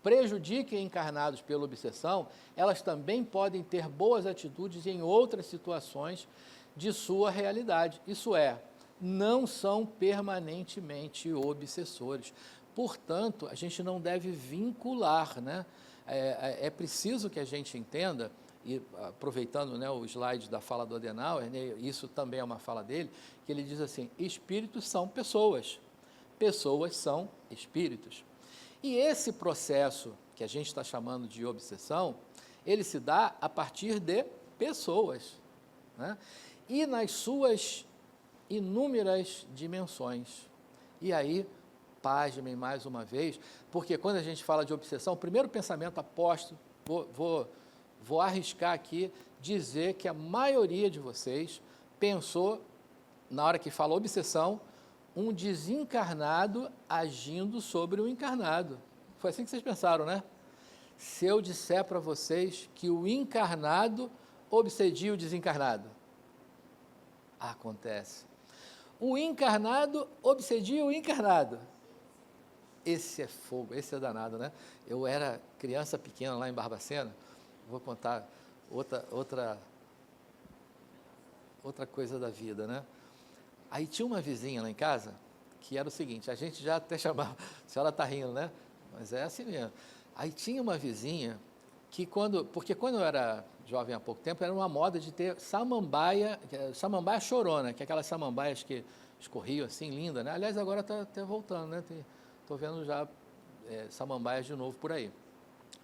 prejudiquem encarnados pela obsessão, elas também podem ter boas atitudes em outras situações de sua realidade. Isso é, não são permanentemente obsessores. Portanto, a gente não deve vincular, né? É preciso que a gente entenda, e aproveitando, né, o slide da fala do Adenauer, né, isso também é uma fala dele, que ele diz assim, espíritos são pessoas, pessoas são espíritos. E esse processo que a gente está chamando de obsessão, ele se dá a partir de pessoas, né? E nas suas inúmeras dimensões. E aí, pasmem mais uma vez, porque quando a gente fala de obsessão, o primeiro pensamento, aposto, vou arriscar aqui, dizer que a maioria de vocês pensou, na hora que fala obsessão, um desencarnado agindo sobre o encarnado. Foi assim que vocês pensaram, né? Se eu disser para vocês que o encarnado obsedia o desencarnado, acontece. O encarnado obsedia o encarnado. Esse é fogo, esse é danado, né? Eu era criança pequena lá em Barbacena, vou contar outra coisa da vida, né? Aí tinha uma vizinha lá em casa, que era o seguinte, a gente já até chamava, a senhora está rindo, né? Mas é assim mesmo. Aí tinha uma vizinha que porque quando eu era jovem há pouco tempo, era uma moda de ter samambaia chorona, que é aquelas samambaias que escorriam assim, linda, né? Aliás, agora está até voltando, né? Estou vendo já samambaias de novo por aí.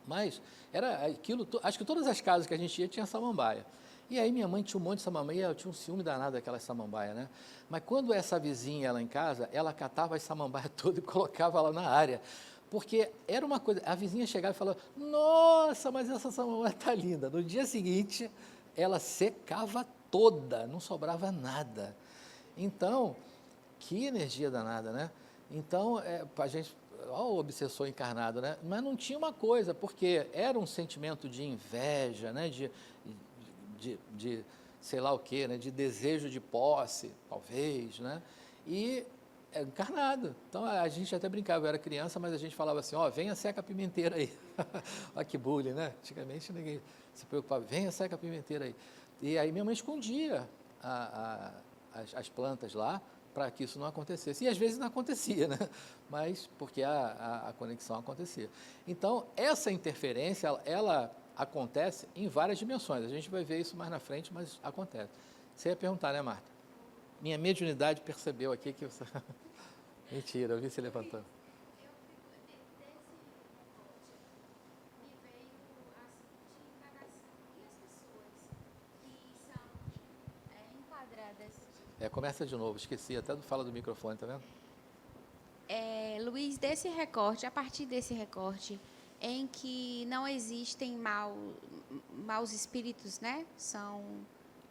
Mas era aquilo, acho que todas as casas que a gente ia tinha samambaia. E aí minha mãe tinha um monte de samambaia, eu tinha um ciúme danado daquelas samambaia, né? Mas quando essa vizinha lá em casa, ela catava as samambaias todas e colocava lá na área. Porque era uma coisa, a vizinha chegava e falava, nossa, mas essa samambaia está linda. No dia seguinte, ela secava toda, não sobrava nada. Então, que energia danada, né? Então, a gente, olha o obsessor encarnado, né? Mas não tinha uma coisa, porque era um sentimento de inveja, né? De sei lá o quê, né? De desejo de posse, talvez, né? E é encarnado. Então, a gente até brincava, eu era criança, mas a gente falava assim, venha seca a pimenteira aí. Olha que bullying, né? Antigamente ninguém se preocupava, venha seca a pimenteira aí. E aí minha mãe escondia as plantas lá, para que isso não acontecesse. E às vezes não acontecia, né? Mas porque a conexão acontecia. Então, essa interferência, ela acontece em várias dimensões. A gente vai ver isso mais na frente, mas acontece. Você ia perguntar, né, Marta? Minha mediunidade percebeu aqui que você... Mentira, eu vi você levantando. Começa de novo, esqueci até do fala do microfone, tá vendo?
Luiz, desse recorte, a partir desse recorte, em que não existem maus espíritos, né? São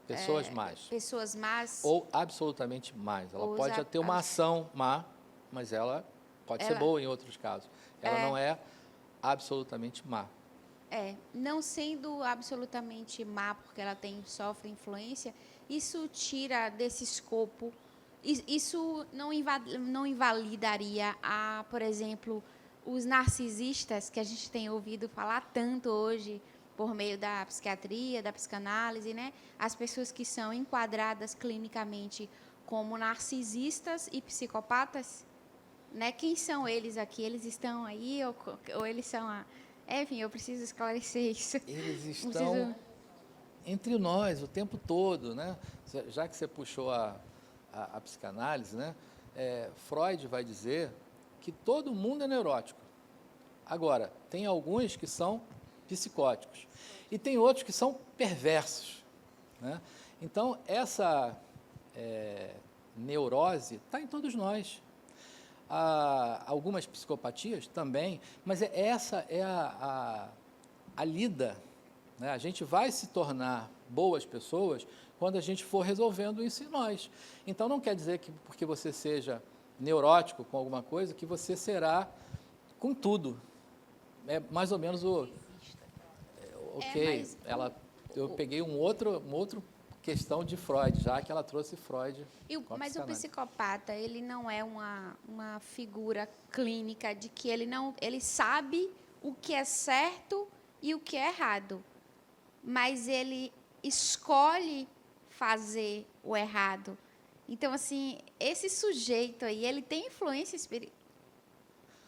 Pessoas más.
pessoas más.
Ou absolutamente más. Ela
Ou
pode ter uma ação má, mas ela pode ser boa em outros casos. Ela não é absolutamente má.
Não sendo absolutamente má, porque ela sofre influência, isso tira desse escopo. Isso não invalidaria, por exemplo, os narcisistas, que a gente tem ouvido falar tanto hoje, por meio da psiquiatria, da psicanálise, né? As pessoas que são enquadradas clinicamente como narcisistas e psicopatas, né? Quem são eles aqui? Eles estão aí ou eles são Enfim, eu preciso esclarecer isso.
Eles estão entre nós o tempo todo, né? Já que você puxou a psicanálise, né? Freud vai dizer que todo mundo é neurótico. Agora, tem alguns que são psicóticos e tem outros que são perversos, né? Então, essa neurose está em todos nós. Há algumas psicopatias também, mas essa é a lida, né? A gente vai se tornar boas pessoas quando a gente for resolvendo isso em nós. Então, não quer dizer que porque você seja neurótico com alguma coisa, que você será com tudo. É mais ou menos eu peguei uma outra questão de Freud, já que ela trouxe Freud.
Mas o psicopata, ele não é uma figura clínica de que ele sabe o que é certo e o que é errado, mas ele escolhe fazer o errado. Então, assim, esse sujeito aí, ele tem influência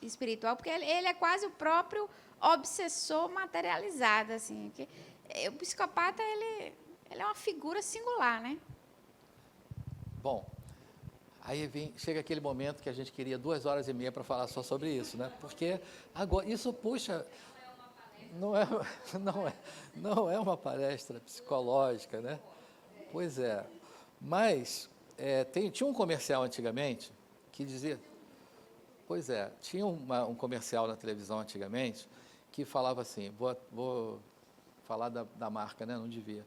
espiritual, porque ele é quase o próprio obsessor materializado, assim. O psicopata, ele é uma figura singular, né? Bom,
aí chega aquele momento que a gente queria 2h30 para falar só sobre isso, né? Porque agora, isso, puxa, não é uma palestra psicológica, né? Pois é, mas tinha um comercial antigamente que dizia... Pois é, tinha um comercial na televisão antigamente que falava assim, vou falar da marca, né? Não devia.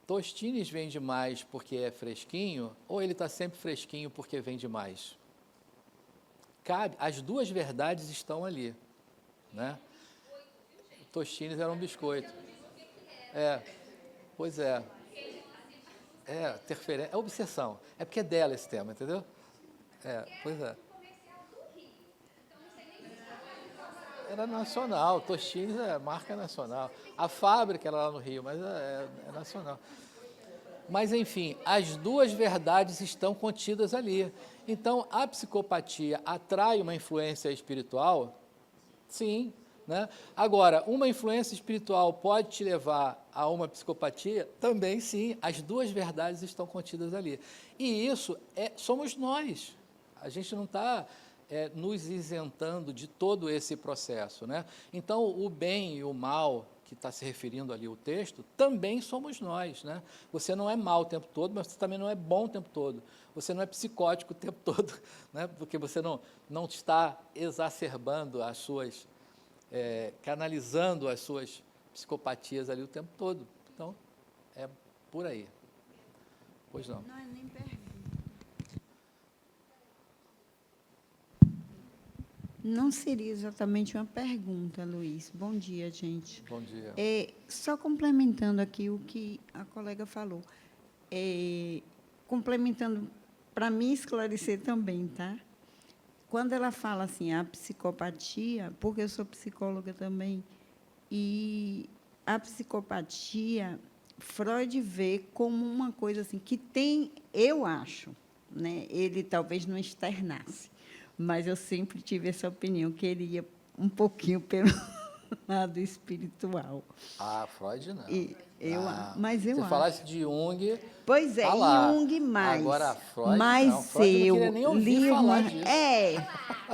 Tostines vende mais porque é fresquinho ou ele está sempre fresquinho porque vende mais? As duas verdades estão ali, né? Tostines era um biscoito. Pois é. É obsessão. É porque é dela esse tema, entendeu? Pois é. Era nacional, Tostines é marca nacional. A fábrica era lá no Rio, mas é nacional. Mas, enfim, as duas verdades estão contidas ali. Então, a psicopatia atrai uma influência espiritual? Sim. Né? Agora, uma influência espiritual pode te levar a uma psicopatia? Também sim. As duas verdades estão contidas ali. E isso somos nós. A gente não está... nos isentando de todo esse processo, né? Então, o bem e o mal, que está se referindo ali o texto, também somos nós, né? Você não é mal o tempo todo, mas você também não é bom o tempo todo. Você não é psicótico o tempo todo, né? Porque você não está exacerbando as suas, canalizando as suas psicopatias ali o tempo todo. Então, é por aí. Pois não.
Não é nem pergunta. Não seria exatamente uma pergunta, Luiz. Bom dia, gente.
Bom dia.
Só complementando aqui o que a colega falou. Complementando, para mim esclarecer também, tá? Quando ela fala assim, a psicopatia, porque eu sou psicóloga também, e a psicopatia, Freud vê como uma coisa assim, que tem, eu acho, né? Ele talvez não externasse, mas eu sempre tive essa opinião, que ele ia um pouquinho pelo lado espiritual.
Freud não.
Mas eu
se
acho.
Falasse de Jung...
Pois é, Jung mais.
Agora, Freud
mas
não. Freud não queria nem ouvir falar disso.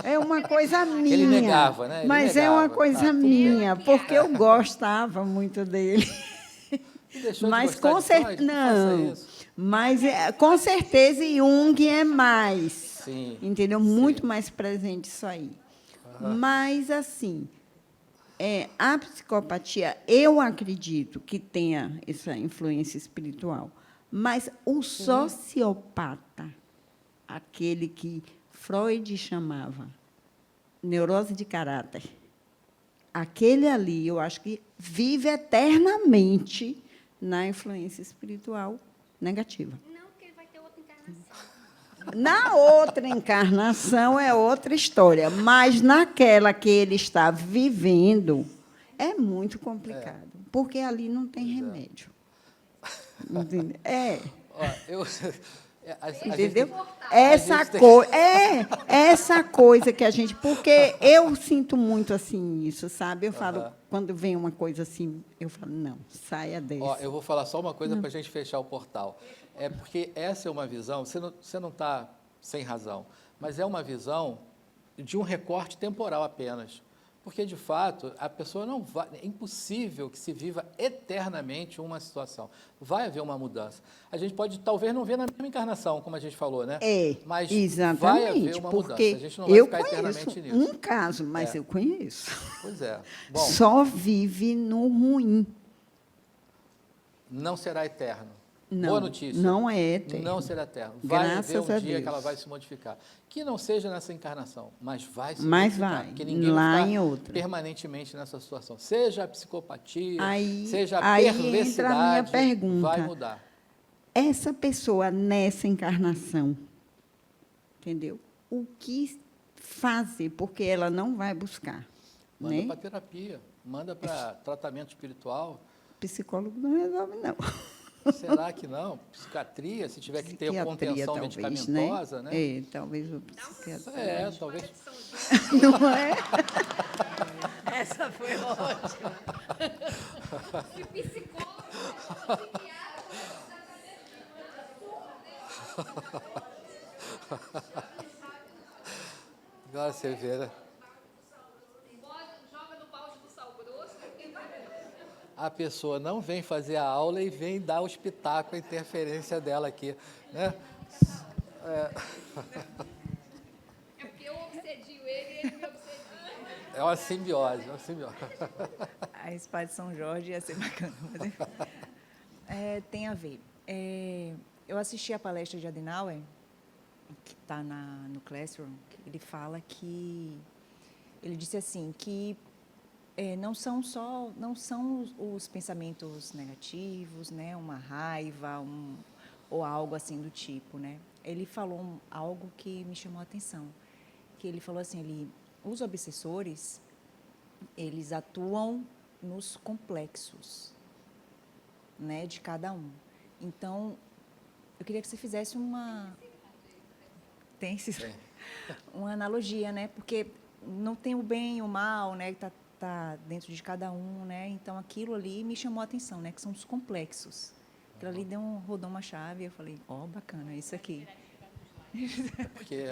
É uma coisa minha.
Ele negava, né?
Mas é uma coisa minha, porque eu gostava muito dele.
E deixou
mas
de
com
gostar de Freud?
certeza não. Mas, com certeza, Jung é mais.
Sim.
Entendeu? Muito mais presente isso aí. Mas, assim, a psicopatia, eu acredito que tenha essa influência espiritual. Mas o sociopata, aquele que Freud chamava neurose de caráter, aquele ali, eu acho que vive eternamente na influência espiritual negativa.
Não, porque ele vai ter outra encarnação.
Na outra encarnação é outra história, mas naquela que ele está vivendo é muito complicado, porque ali não tem remédio. Entendeu?
Ó,
Entendeu?
gente
Essa coisa que a gente... Porque eu sinto muito assim isso, sabe? Eu falo, quando vem uma coisa assim, eu falo, não, saia dessa.
Ó, eu vou falar só uma coisa para a gente fechar o portal. É porque essa é uma visão, você não está sem razão, mas é uma visão de um recorte temporal apenas. Porque, de fato, a pessoa não vai... É impossível que se viva eternamente uma situação. Vai haver uma mudança. A gente pode, talvez, não ver na mesma encarnação, como a gente falou, né? Mas
exatamente,
vai haver uma mudança.
porque
A gente não vai
eu
ficar eternamente
conheço
nisso.
um caso, mas eu conheço.
Pois é. Bom,
Só vive no ruim.
não será eterno.
Não,
Boa notícia.
não é eterno.
Não será eterno. Vai
Graças
haver um
a
dia que
Deus.
ela vai se modificar. Que não seja nessa encarnação, mas vai se
Mas
modificar.
vai,
Porque ninguém
lá
vai ficar
em outra.
permanentemente nessa situação. Seja a psicopatia,
Aí-
seja a
aí entra a minha
perversidade,
pergunta.
vai mudar.
Essa pessoa, nessa encarnação, entendeu? O que fazer? Porque ela não vai buscar.
Manda
Né?
para terapia, manda para tratamento espiritual.
Psicólogo não resolve, não.
Será que não? Psiquiatria, se tiver que ter
Psiquiatria,
contenção
talvez,
medicamentosa, né?
É, talvez o psiquiatra.
Talvez.
Não é?
Essa foi ótima.
Agora você vê, né? A pessoa não vem fazer a aula e vem dar o espetáculo, a interferência dela aqui, né?
É porque eu obsedio ele e ele me obsedia.
É uma simbiose, é uma simbiose.
A Spa de São Jorge ia ser bacana. Mas, enfim. Tem a ver. Eu assisti a palestra de Adenauer, que está no Classroom. Ele fala que... Ele disse assim, que não são os pensamentos negativos, né, uma raiva, ou algo assim do tipo, né? Ele falou algo que me chamou a atenção, que ele falou assim, os obsessores, eles atuam nos complexos, né, de cada um. Então, eu queria que você fizesse uma analogia, né? Porque não tem o bem e o mal, né? Que tá dentro de cada um, né? Então, aquilo ali me chamou a atenção, né? Que são os complexos. Aquilo ali rodou uma chave e eu falei, bacana, isso aqui.
Porque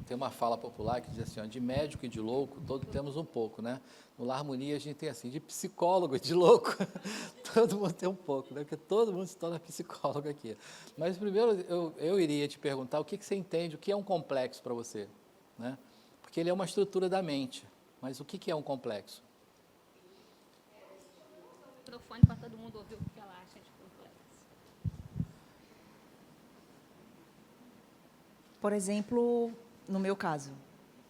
tem uma fala popular que diz assim, ó, de médico e de louco, todos temos um pouco, né? No Lar Harmonia a gente tem assim, de psicólogo e de louco, todo mundo tem um pouco, né? Porque todo mundo se torna psicólogo aqui. Mas primeiro eu iria te perguntar o que você entende, o que é um complexo para você, né? Porque ele é uma estrutura da mente, mas o que é um complexo?
Microfone para todo mundo ouvir o que ela acha de complexo.
Por exemplo, no meu caso,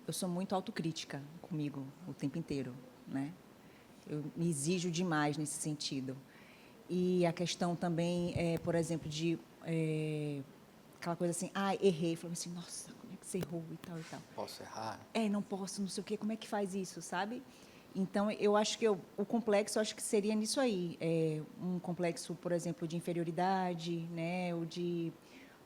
eu sou muito autocrítica comigo o tempo inteiro, né? Eu me exijo demais nesse sentido. E a questão também, por exemplo, de aquela coisa assim, errei. Falei assim, nossa, como é que você errou e tal e tal.
Posso errar?
Não posso, não sei o quê, como é que faz isso, sabe? Então, eu acho que o complexo, eu acho que seria nisso aí. Um complexo, por exemplo, de inferioridade, né?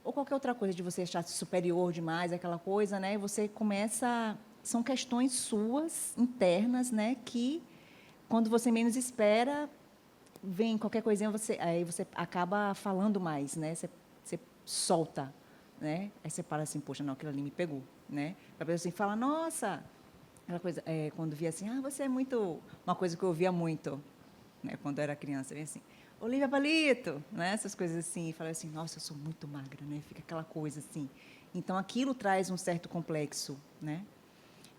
Ou qualquer outra coisa, de você achar superior demais, aquela coisa, né? Você começa... São questões suas, internas, né? Que, quando você menos espera, vem qualquer coisinha, aí você acaba falando mais, né? Você solta, né? Aí você para assim, poxa, não, aquilo ali me pegou, né? A pessoa assim fala, nossa... Aquela coisa, quando via assim, você é muito... Uma coisa que eu ouvia muito, né? Quando eu era criança, vem assim, Olivia Palito, né? Essas coisas assim. E fala assim, nossa, eu sou muito magra, né? Fica aquela coisa assim. Então, aquilo traz um certo complexo, né?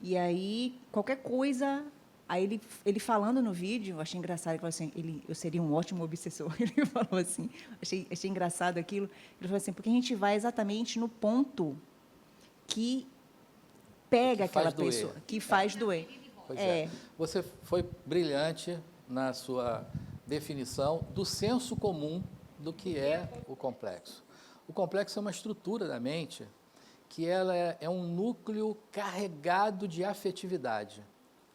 E aí, qualquer coisa... Aí ele falando no vídeo, eu achei engraçado, ele falou assim, eu seria um ótimo obsessor. Ele falou assim, achei engraçado aquilo. Ele falou assim, porque a gente vai exatamente no ponto que pega aquela pessoa, que faz doer.
Pois é. Você foi brilhante na sua definição do senso comum do que é o complexo. O complexo é uma estrutura da mente que ela é um núcleo carregado de afetividade.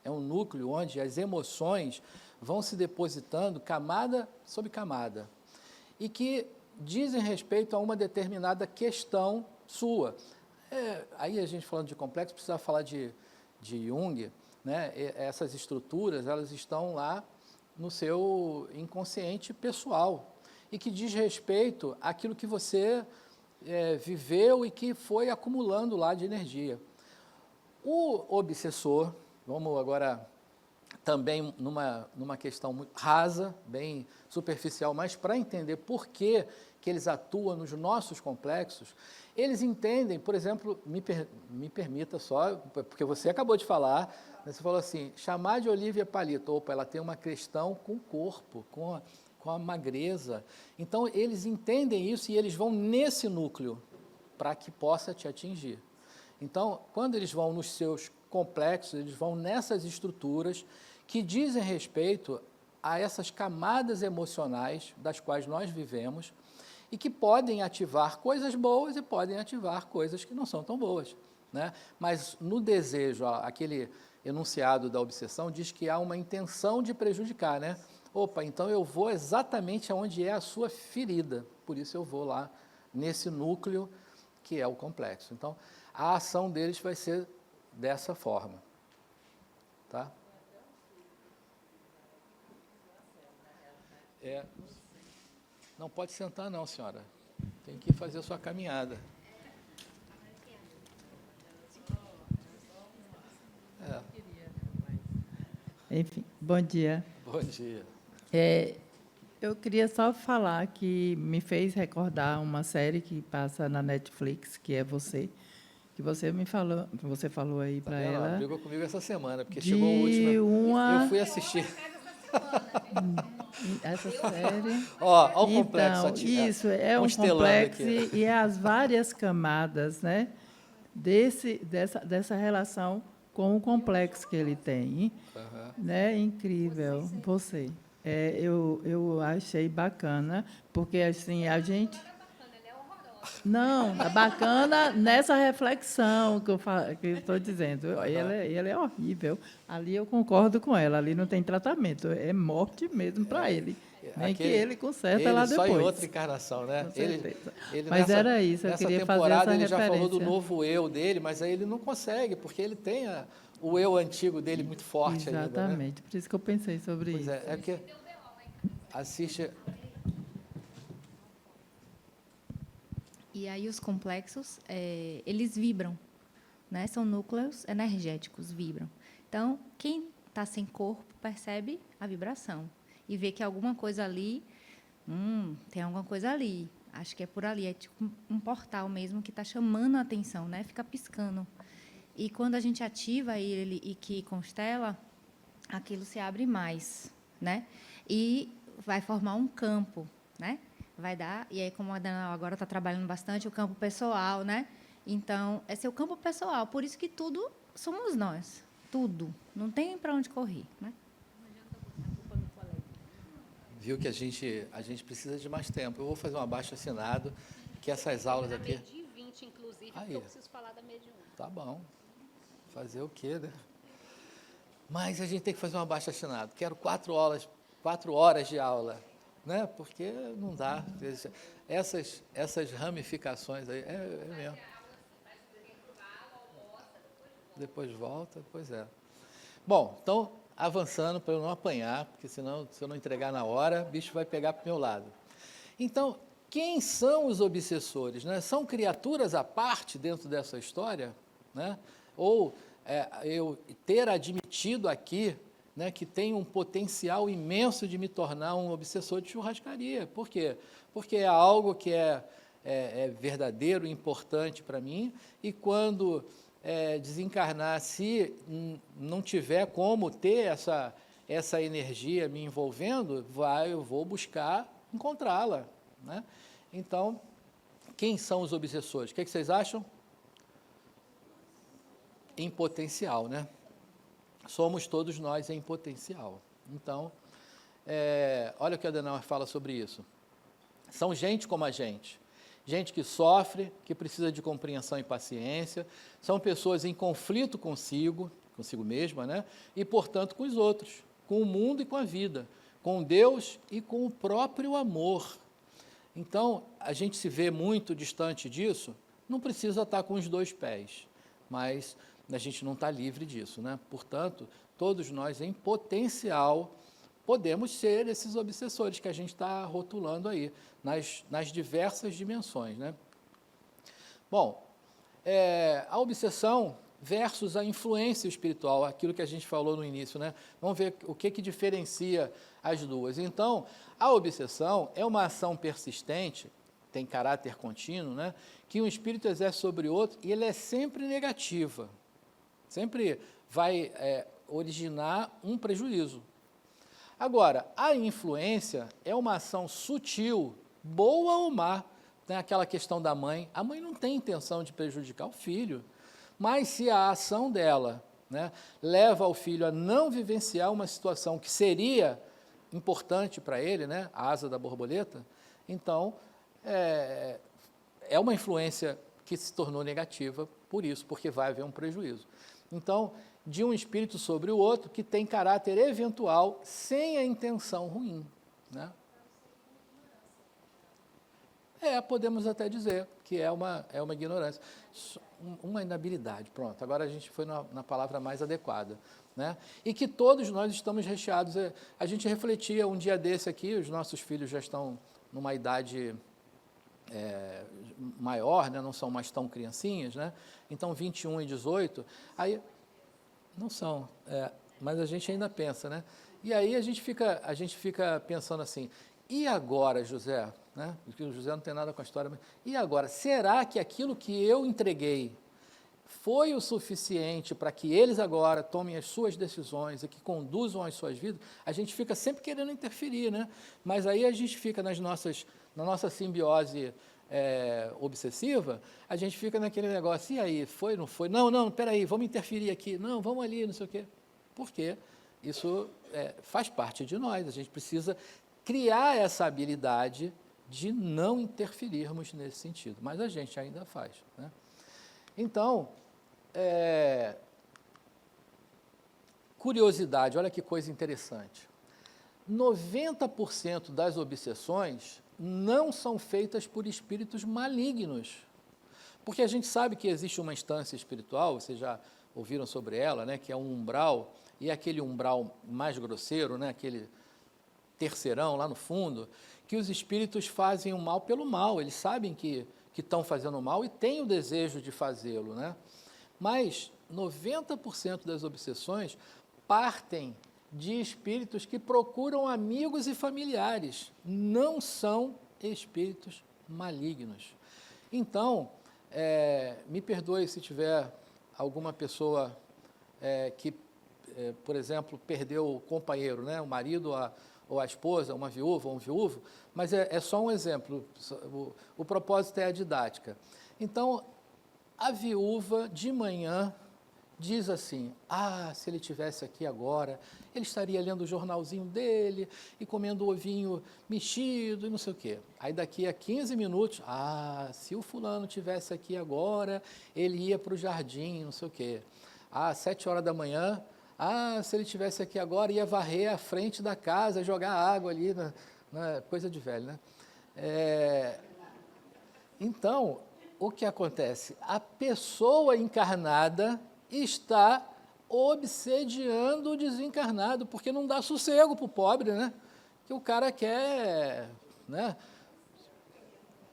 É um núcleo onde as emoções vão se depositando camada sobre camada e que dizem respeito a uma determinada questão sua. Aí a gente falando de complexo, precisa falar de Jung, né? Essas estruturas, elas estão lá no seu inconsciente pessoal e que diz respeito àquilo que você viveu e que foi acumulando lá de energia. O obsessor, vamos agora também numa questão muito rasa, bem superficial, mas para entender por que eles atuam nos nossos complexos, eles entendem, por exemplo, me permita só, porque você acabou de falar, né, você falou assim, chamar de Olivia Palito, opa, ela tem uma questão com o corpo, com a magreza. Então, eles entendem isso e eles vão nesse núcleo para que possa te atingir. Então, quando eles vão nos seus complexos, eles vão nessas estruturas que dizem respeito a essas camadas emocionais das quais nós vivemos e que podem ativar coisas boas e podem ativar coisas que não são tão boas, né? Mas no desejo, aquele enunciado da obsessão diz que há uma intenção de prejudicar, né? Opa, então eu vou exatamente aonde é a sua ferida, por isso eu vou lá nesse núcleo que é o complexo. Então, a ação deles vai ser dessa forma, tá? Não pode sentar não, senhora. Tem que fazer a sua caminhada.
Enfim, bom dia.
Bom dia.
Eu queria só falar que me fez recordar uma série que passa na Netflix, que é Você, que você me falou, que você falou aí para ela.
Ela brigou comigo essa semana, porque chegou o último. Eu fui assistir.
Essa série.
Ó o complexo.
Então, isso é um complexo e é as várias camadas, né, dessa relação com o complexo que ele tem, né? Incrível, você. Eu achei bacana, porque assim a gente. Não, é bacana nessa reflexão que eu estou dizendo. Ele é horrível. Ali eu concordo com ela. Ali não tem tratamento. É morte mesmo para ele. Nem que ele conserta lá depois.
Só em outra encarnação, né?
Com certeza.
Ele
Mas era isso, eu queria fazer essa
temporada ele
referência.
já falou do novo eu dele, mas aí ele não consegue, porque ele tem o eu antigo dele muito forte ainda, né?
Exatamente. Por isso que eu pensei sobre isso.
É porque assiste...
E aí os complexos, eles vibram, né? São núcleos energéticos, vibram. Então, quem está sem corpo percebe a vibração e vê que alguma coisa ali, tem alguma coisa ali, acho que é por ali, é tipo um portal mesmo que está chamando a atenção, né? Fica piscando. E quando a gente ativa ele e que constela, aquilo se abre mais, né? E vai formar um campo, né? Vai dar, e aí como a Dana agora está trabalhando bastante, o campo pessoal, né? Então, é seu campo pessoal, por isso que tudo somos nós, tudo, não tem para onde correr, né?
Viu que a gente precisa de mais tempo. Eu vou fazer um abaixo-assinado, que essas aulas aqui...
Na Medi 20, inclusive, porque eu preciso falar da Medi 1.
Tá bom. Fazer o quê, né? Mas a gente tem que fazer um abaixo-assinado. Quero 4 horas de aula, né? Porque não dá. Essas ramificações aí, é mesmo. Depois volta, pois é. Bom, então, avançando para eu não apanhar, porque senão, se eu não entregar na hora, o bicho vai pegar para o meu lado. Então, quem são os obsessores, né? São criaturas à parte dentro dessa história, né? Ou eu ter admitido aqui né, que tem um potencial imenso de me tornar um obsessor de churrascaria. Por quê? Porque é algo que é verdadeiro, importante para mim, e quando desencarnar, se não tiver como ter essa energia me envolvendo, eu vou buscar encontrá-la, né? Então, quem são os obsessores? O que vocês acham? Em potencial, né? Somos todos nós em potencial. Então, olha o que a Adenauer fala sobre isso. São gente como a gente que sofre, que precisa de compreensão e paciência, são pessoas em conflito consigo mesma, né? E, portanto, com os outros, com o mundo e com a vida, com Deus e com o próprio amor. Então, a gente se vê muito distante disso, não precisa estar com os dois pés, mas a gente não está livre disso, né? Portanto, todos nós, em potencial, podemos ser esses obsessores que a gente está rotulando aí, nas diversas dimensões, né? Bom, a obsessão versus a influência espiritual, aquilo que a gente falou no início, né? Vamos ver o que diferencia as duas. Então, a obsessão é uma ação persistente, tem caráter contínuo, né? Que um espírito exerce sobre o outro, e ele é sempre negativa, sempre vai originar um prejuízo. Agora, a influência é uma ação sutil, boa ou má. Tem aquela questão da mãe. A mãe não tem intenção de prejudicar o filho, mas se a ação dela, né, leva o filho a não vivenciar uma situação que seria importante para ele, né, a asa da borboleta, então é uma influência que se tornou negativa por isso, porque vai haver um prejuízo. Então, de um espírito sobre o outro que tem caráter eventual, sem a intenção ruim, né? Podemos até dizer que é uma ignorância, uma inabilidade, pronto, agora a gente foi na palavra mais adequada, né? E que todos nós estamos recheados. A gente refletia um dia desse aqui, os nossos filhos já estão numa idade maior, né? Não são mais tão criancinhas, né? Então, 21 e 18, aí... Não são, mas a gente ainda pensa, né? E aí a gente fica pensando assim, e agora, José? Né? Porque o José não tem nada com a história, mas e agora? Será que aquilo que eu entreguei foi o suficiente para que eles agora tomem as suas decisões e que conduzam as suas vidas? A gente fica sempre querendo interferir, né? Mas aí a gente fica na nossa simbiose obsessiva, a gente fica naquele negócio, e aí, foi, não foi? Não, peraí, vamos interferir aqui, não, vamos ali, não sei o quê. Por quê? Isso faz parte de nós, a gente precisa criar essa habilidade de não interferirmos nesse sentido, mas a gente ainda faz, né? Então, curiosidade, olha que coisa interessante. 90% das obsessões não são feitas por espíritos malignos, porque a gente sabe que existe uma instância espiritual, vocês já ouviram sobre ela, né, que é um umbral, e aquele umbral mais grosseiro, né, aquele terceirão lá no fundo, que os espíritos fazem o mal pelo mal, eles sabem que estão fazendo mal e têm o desejo de fazê-lo, né? Mas 90% das obsessões partem de espíritos que procuram amigos e familiares, não são espíritos malignos. Então, me perdoe se tiver alguma pessoa que, por exemplo, perdeu o companheiro, né, o marido ou a esposa, uma viúva ou um viúvo, mas é só um exemplo, o propósito é a didática. Então, a viúva de manhã diz assim, se ele estivesse aqui agora, ele estaria lendo o jornalzinho dele e comendo o ovinho mexido e não sei o quê. Aí daqui a 15 minutos, se o fulano estivesse aqui agora, ele ia para o jardim, não sei o quê. Às 7 horas da manhã, se ele estivesse aqui agora, ia varrer a frente da casa, jogar água ali, coisa de velho, né? Então, o que acontece? A pessoa encarnada está obsediando o desencarnado, porque não dá sossego para o pobre, né? Que o cara quer, né,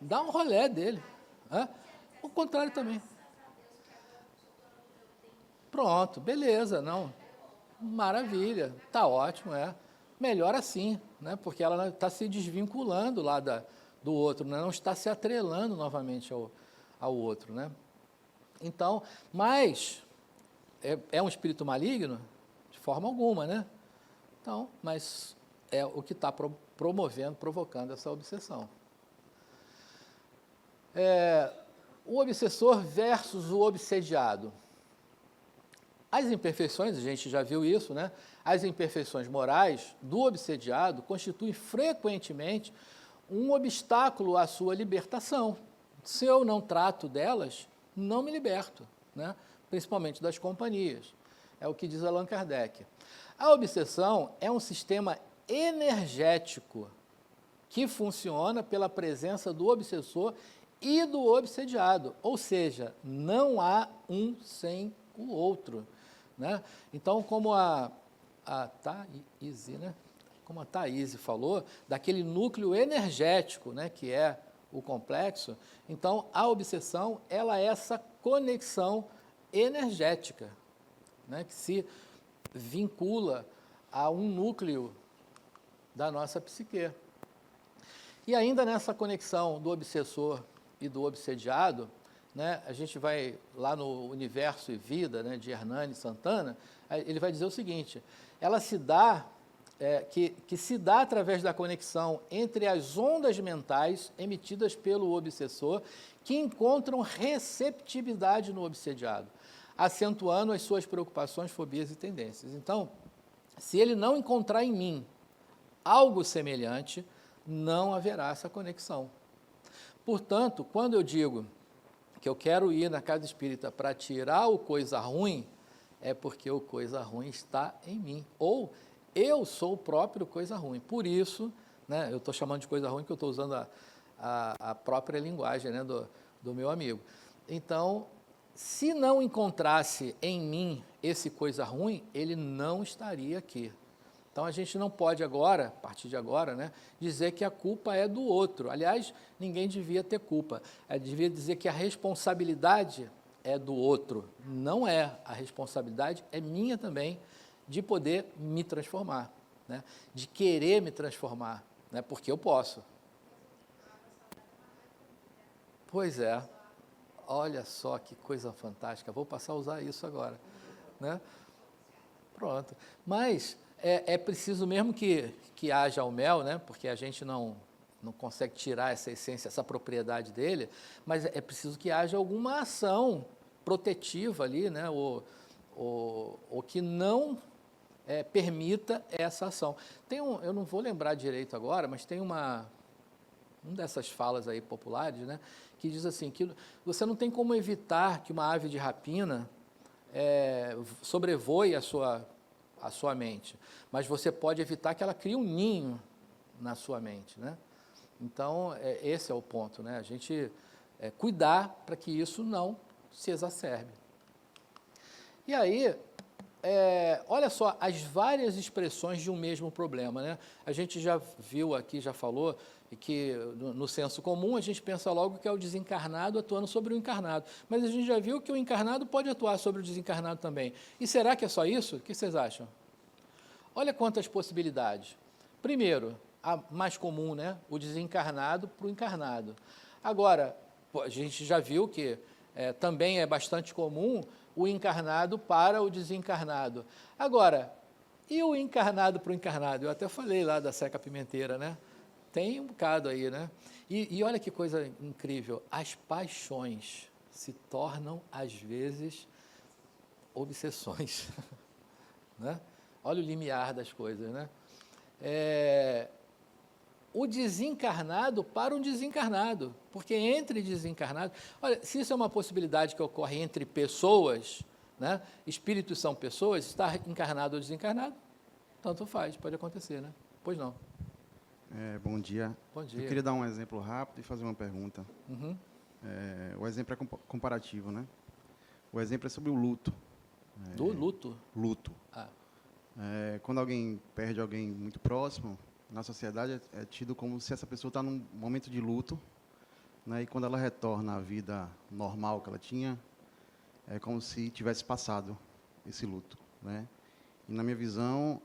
dar um rolé dele. O contrário também. Pronto, beleza, não Maravilha, tá ótimo, melhor assim, né? Porque ela está se desvinculando lá do outro, né? Não está se atrelando novamente ao outro, né? Então, mas é um espírito maligno? De forma alguma, né? Então, mas é o que está provocando essa obsessão. O obsessor versus o obsediado. As imperfeições, a gente já viu isso, né? As imperfeições morais do obsediado constituem frequentemente um obstáculo à sua libertação. Se eu não trato delas, não me liberto, né? Principalmente das companhias. É o que diz Allan Kardec. A obsessão é um sistema energético que funciona pela presença do obsessor e do obsediado, ou seja, não há um sem o outro, né? Então, como a Thaís, né? Como a Thaís falou, daquele núcleo energético, né, que é o complexo, então a obsessão ela é essa conexão energética, né, que se vincula a um núcleo da nossa psique. E ainda nessa conexão do obsessor e do obsediado, né, a gente vai lá no Universo e Vida, né, de Hernani Santana, ele vai dizer o seguinte: ela se dá, que se dá através da conexão entre as ondas mentais emitidas pelo obsessor, que encontram receptividade no obsediado, acentuando as suas preocupações, fobias e tendências. Então, se ele não encontrar em mim algo semelhante, não haverá essa conexão. Portanto, quando eu digo que eu quero ir na casa espírita para tirar o coisa ruim, é porque o coisa ruim está em mim, ou eu sou o próprio coisa ruim. Por isso, né, eu estou chamando de coisa ruim porque eu estou usando a própria linguagem, né, do meu amigo. Então, se não encontrasse em mim esse coisa ruim, ele não estaria aqui. Então, a gente não pode agora, a partir de agora, né, dizer que a culpa é do outro. Aliás, ninguém devia ter culpa. Devia dizer que a responsabilidade é do outro. Não é. A responsabilidade é minha também de poder me transformar, né, de querer me transformar, né, porque eu posso. Pois é. Olha só que coisa fantástica. Vou passar a usar isso agora, né? Pronto. Mas é preciso mesmo que haja o mel, né? Porque a gente não consegue tirar essa essência, essa propriedade dele, mas é preciso que haja alguma ação protetiva ali, né? Ou que não permita essa ação. Eu não vou lembrar direito agora, mas tem uma dessas falas aí populares, né, que diz assim, que você não tem como evitar que uma ave de rapina sobrevoe a sua mente, mas você pode evitar que ela crie um ninho na sua mente, né? Então, esse é o ponto, né? A gente cuidar para que isso não se exacerbe. E aí, olha só, as várias expressões de um mesmo problema, né? A gente já viu aqui, já falou, que no senso comum a gente pensa logo que é o desencarnado atuando sobre o encarnado. Mas a gente já viu que o encarnado pode atuar sobre o desencarnado também. E será que é só isso? O que vocês acham? Olha quantas possibilidades. Primeiro, a mais comum, né? O desencarnado para o encarnado. Agora, a gente já viu que também é bastante comum o encarnado para o desencarnado. Agora, e o encarnado para o encarnado? Eu até falei lá da Seca Pimenteira, né? Tem um bocado aí, né? E olha que coisa incrível, as paixões se tornam, às vezes, obsessões, né? Olha o limiar das coisas, né? O desencarnado para um desencarnado, porque entre desencarnados... Olha, se isso é uma possibilidade que ocorre entre pessoas, né? Espíritos são pessoas, estar encarnado ou desencarnado, tanto faz, pode acontecer, né? Pois não.
Bom dia.
Bom dia.
Eu queria dar um exemplo rápido e fazer uma pergunta.
Uhum.
O exemplo é comparativo, né? O exemplo é sobre o luto.
Do luto?
Luto.
Ah.
Quando alguém perde alguém muito próximo, na sociedade é tido como se essa pessoa está num momento de luto, né? E quando ela retorna à vida normal que ela tinha, é como se tivesse passado esse luto, né? E, na minha visão,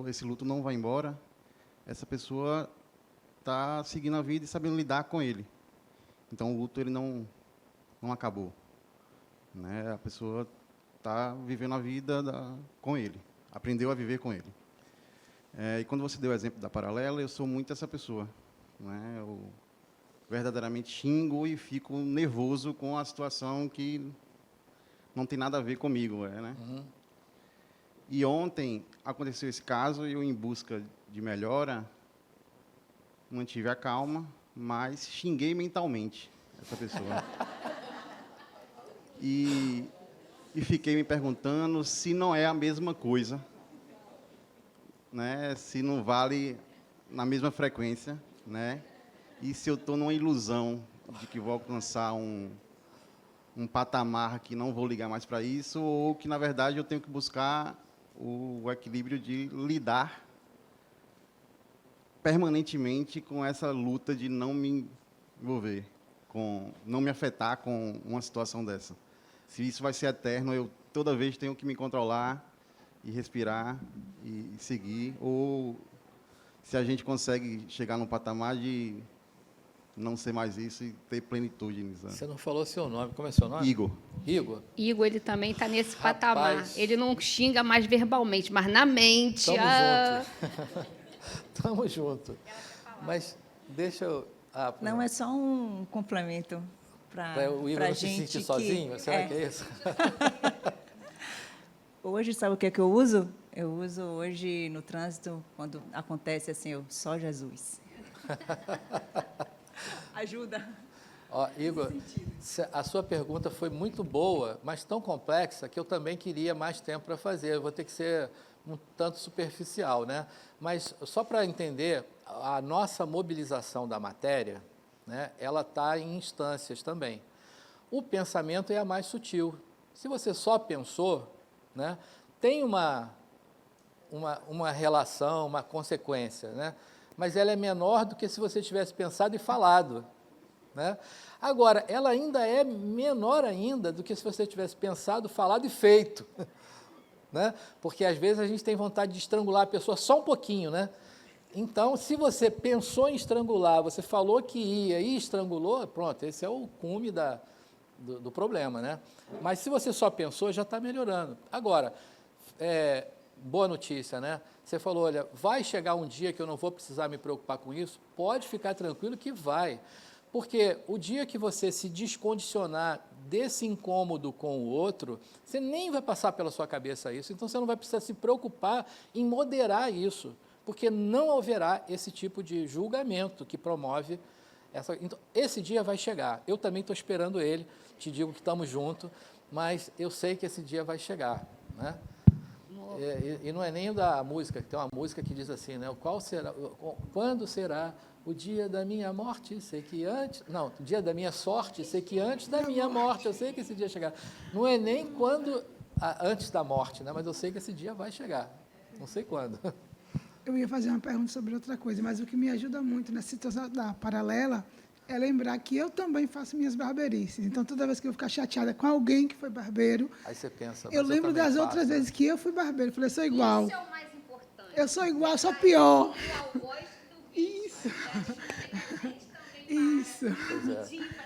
esse luto não vai embora, essa pessoa está seguindo a vida e sabendo lidar com ele. Então, o luto ele não acabou, né? A pessoa está vivendo a vida com ele, aprendeu a viver com ele. E quando você deu o exemplo da paralela, eu sou muito essa pessoa, né? Eu verdadeiramente xingo e fico nervoso com a situação que não tem nada a ver comigo, né?
Uhum.
E ontem aconteceu esse caso e eu, em busca de melhora, mantive a calma, mas xinguei mentalmente essa pessoa. E fiquei me perguntando se não é a mesma coisa, né? Se não vale na mesma frequência, né? E se eu estou numa ilusão de que vou alcançar um patamar que não vou ligar mais para isso, ou que, na verdade, eu tenho que buscar o equilíbrio de lidar permanentemente com essa luta de não me envolver, não me afetar com uma situação dessa. Se isso vai ser eterno, eu toda vez tenho que me controlar e respirar e seguir, ou se a gente consegue chegar num patamar de não ser mais isso e ter plenitude nisso.
Você não falou seu nome. Como é seu nome?
Igor.
Igor?
Igor, ele também está nesse
Rapaz.
patamar. Ele não xinga mais verbalmente, mas na mente...
Tamo junto. Tamo junto. Mas deixa eu...
Não, é só um complemento
para o Igor não se sentir sozinho? Será que é isso?
Hoje, sabe o que é que eu uso? Eu uso hoje no trânsito, quando acontece assim, eu só Jesus. Ajuda.
Ó, Igor, a sua pergunta foi muito boa, mas tão complexa que eu também queria mais tempo para fazer. Eu vou ter que ser um tanto superficial, né? Mas só para entender, a nossa mobilização da matéria, né, ela está em instâncias também. O pensamento é a mais sutil. Se você só pensou, né, tem uma relação, uma consequência, né? Mas ela é menor do que se você tivesse pensado e falado, né? Agora, ela ainda é menor ainda do que se você tivesse pensado, falado e feito, né? Porque às vezes a gente tem vontade de estrangular a pessoa só um pouquinho, né? Então, se você pensou em estrangular, você falou que ia e estrangulou, pronto, esse é o cume do problema, né? Mas se você só pensou, já está melhorando. Agora, boa notícia, né? Você falou, olha, vai chegar um dia que eu não vou precisar me preocupar com isso? Pode ficar tranquilo que vai. Porque o dia que você se descondicionar desse incômodo com o outro, você nem vai passar pela sua cabeça isso, então você não vai precisar se preocupar em moderar isso, porque não haverá esse tipo de julgamento que promove essa... Então, esse dia vai chegar. Eu também estou esperando ele, te digo que estamos juntos, mas eu sei que esse dia vai chegar, né? E não é nem da música, tem uma música que diz assim, né? Quando será o dia da minha morte? Sei que antes... Não, o dia da minha sorte, sei que antes da minha morte, eu sei que esse dia chegar. Não é nem quando, antes da morte, né? Mas eu sei que esse dia vai chegar. Não sei quando.
Eu ia fazer uma pergunta sobre outra coisa, mas o que me ajuda muito nessa situação da paralela é lembrar que eu também faço minhas barberices. Então, toda vez que eu ficar chateada com alguém que foi barbeiro,
aí você pensa,
eu lembro das outras vezes que eu fui barbeiro. Eu falei, eu sou igual.
Isso é o mais importante.
Eu sou igual, sou pior.
O gosto do
Isso.
Isso.
Pois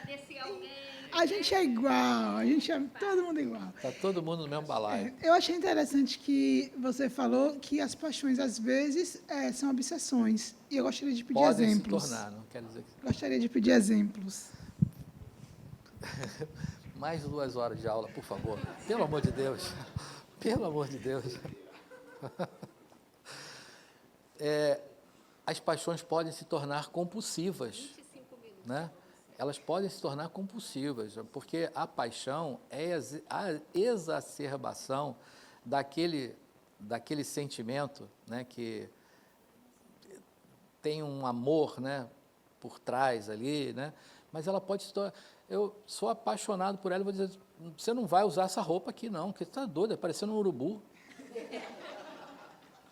Desse alguém.
A gente é igual, todo mundo é igual.
Está todo mundo no mesmo balaio.
Eu achei interessante que você falou que as paixões, às vezes, são obsessões. E eu gostaria de pedir
Podem
exemplos.
se tornar, não quer dizer que...
Gostaria de pedir exemplos.
Mais 2 horas de aula, por favor. Pelo amor de Deus. Pelo amor de Deus. As paixões podem se tornar compulsivas, né? Elas podem se tornar compulsivas, porque a paixão é a exacerbação daquele sentimento, né, que tem um amor, né, por trás ali, né? Mas ela pode se tornar... Eu sou apaixonado por ela e vou dizer, você não vai usar essa roupa aqui não, porque você está doido, é parecendo um urubu.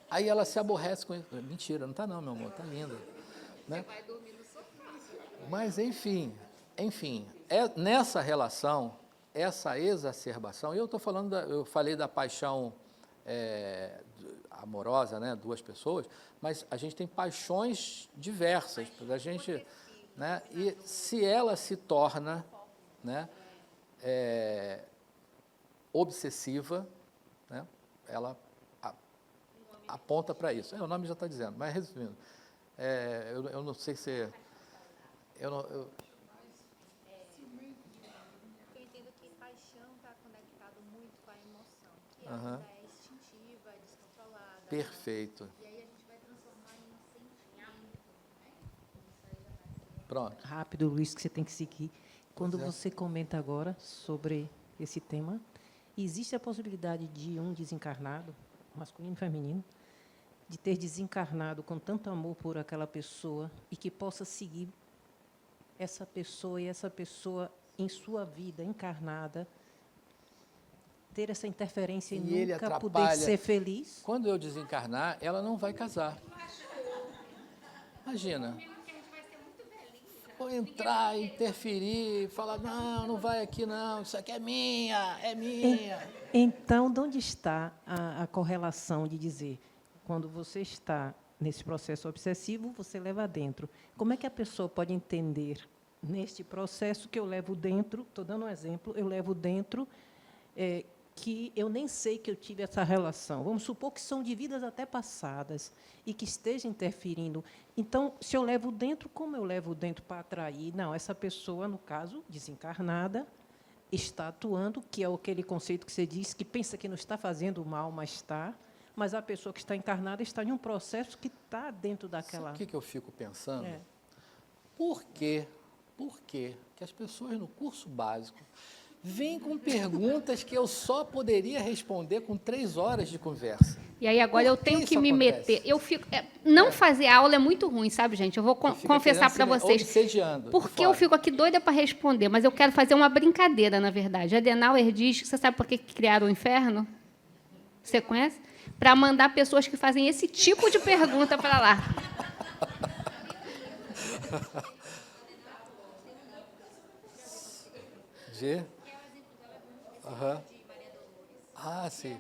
Aí ela se aborrece com isso. Mentira, não está não, meu amor, está linda. Né?
Vai dormir no sofá.
Mas, enfim, nessa relação, essa exacerbação, eu falei da paixão amorosa, né, duas pessoas, mas a gente tem paixões diversas, a gente, né, e se ela se torna, né, obsessiva, né, ela aponta para isso. O nome já está dizendo, mas resumindo, eu não sei se...
Eu entendo que paixão está conectado muito com a emoção, que ela é instintiva, descontrolada.
Perfeito.
E aí a gente vai transformar em um sentimento, né? Isso aí já vai ser...
Pronto.
Rápido, Luiz, que você tem que seguir. Quando
Pois é.
você comenta agora sobre esse tema, existe a possibilidade de um desencarnado, masculino e feminino, de ter desencarnado com tanto amor por aquela pessoa e que possa seguir essa pessoa e essa pessoa em sua vida encarnada ter essa interferência e
ele
nunca poder
atrapalha.
ser feliz?
Quando eu desencarnar, ela não vai casar. Imagina. Vou entrar, interferir, falar, não vai aqui não, isso aqui é minha, é minha.
Então, de onde está a correlação de dizer, quando você está nesse processo obsessivo, você leva dentro? Como é que a pessoa pode entender neste processo que eu levo dentro, estou dando um exemplo, eu levo dentro que eu nem sei que eu tive essa relação. Vamos supor que são de vidas até passadas e que esteja interferindo. Então, se eu levo dentro, como eu levo dentro para atrair? Não, essa pessoa, no caso, desencarnada, está atuando, que é aquele conceito que você disse, que pensa que não está fazendo mal, mas está. Mas a pessoa que está encarnada está em um processo que está dentro daquela...
Sabe o que eu fico pensando? Por que as pessoas no curso básico vêm com perguntas que eu só poderia responder com 3 horas de conversa?
E aí agora eu tenho que me meter. Eu fico, não fazer aula é muito ruim, sabe, gente? Eu vou confessar para vocês. Porque eu fico aqui doida para responder, mas eu quero fazer uma brincadeira, na verdade. Adenauer diz que você sabe por que criaram o inferno? Você conhece? Para mandar pessoas que fazem esse tipo de pergunta para lá.
Ah, sim.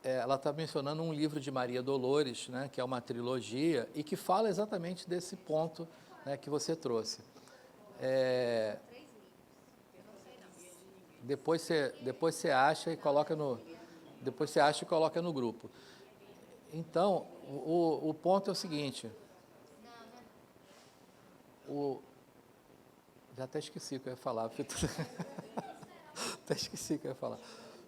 Ela está mencionando um livro de Maria Dolores, né, que é uma trilogia, e que fala exatamente desse ponto, né, que você trouxe. Depois você acha e coloca no grupo. Então, o ponto é o seguinte. Já até esqueci o que eu ia falar. Até esqueci o que eu ia falar.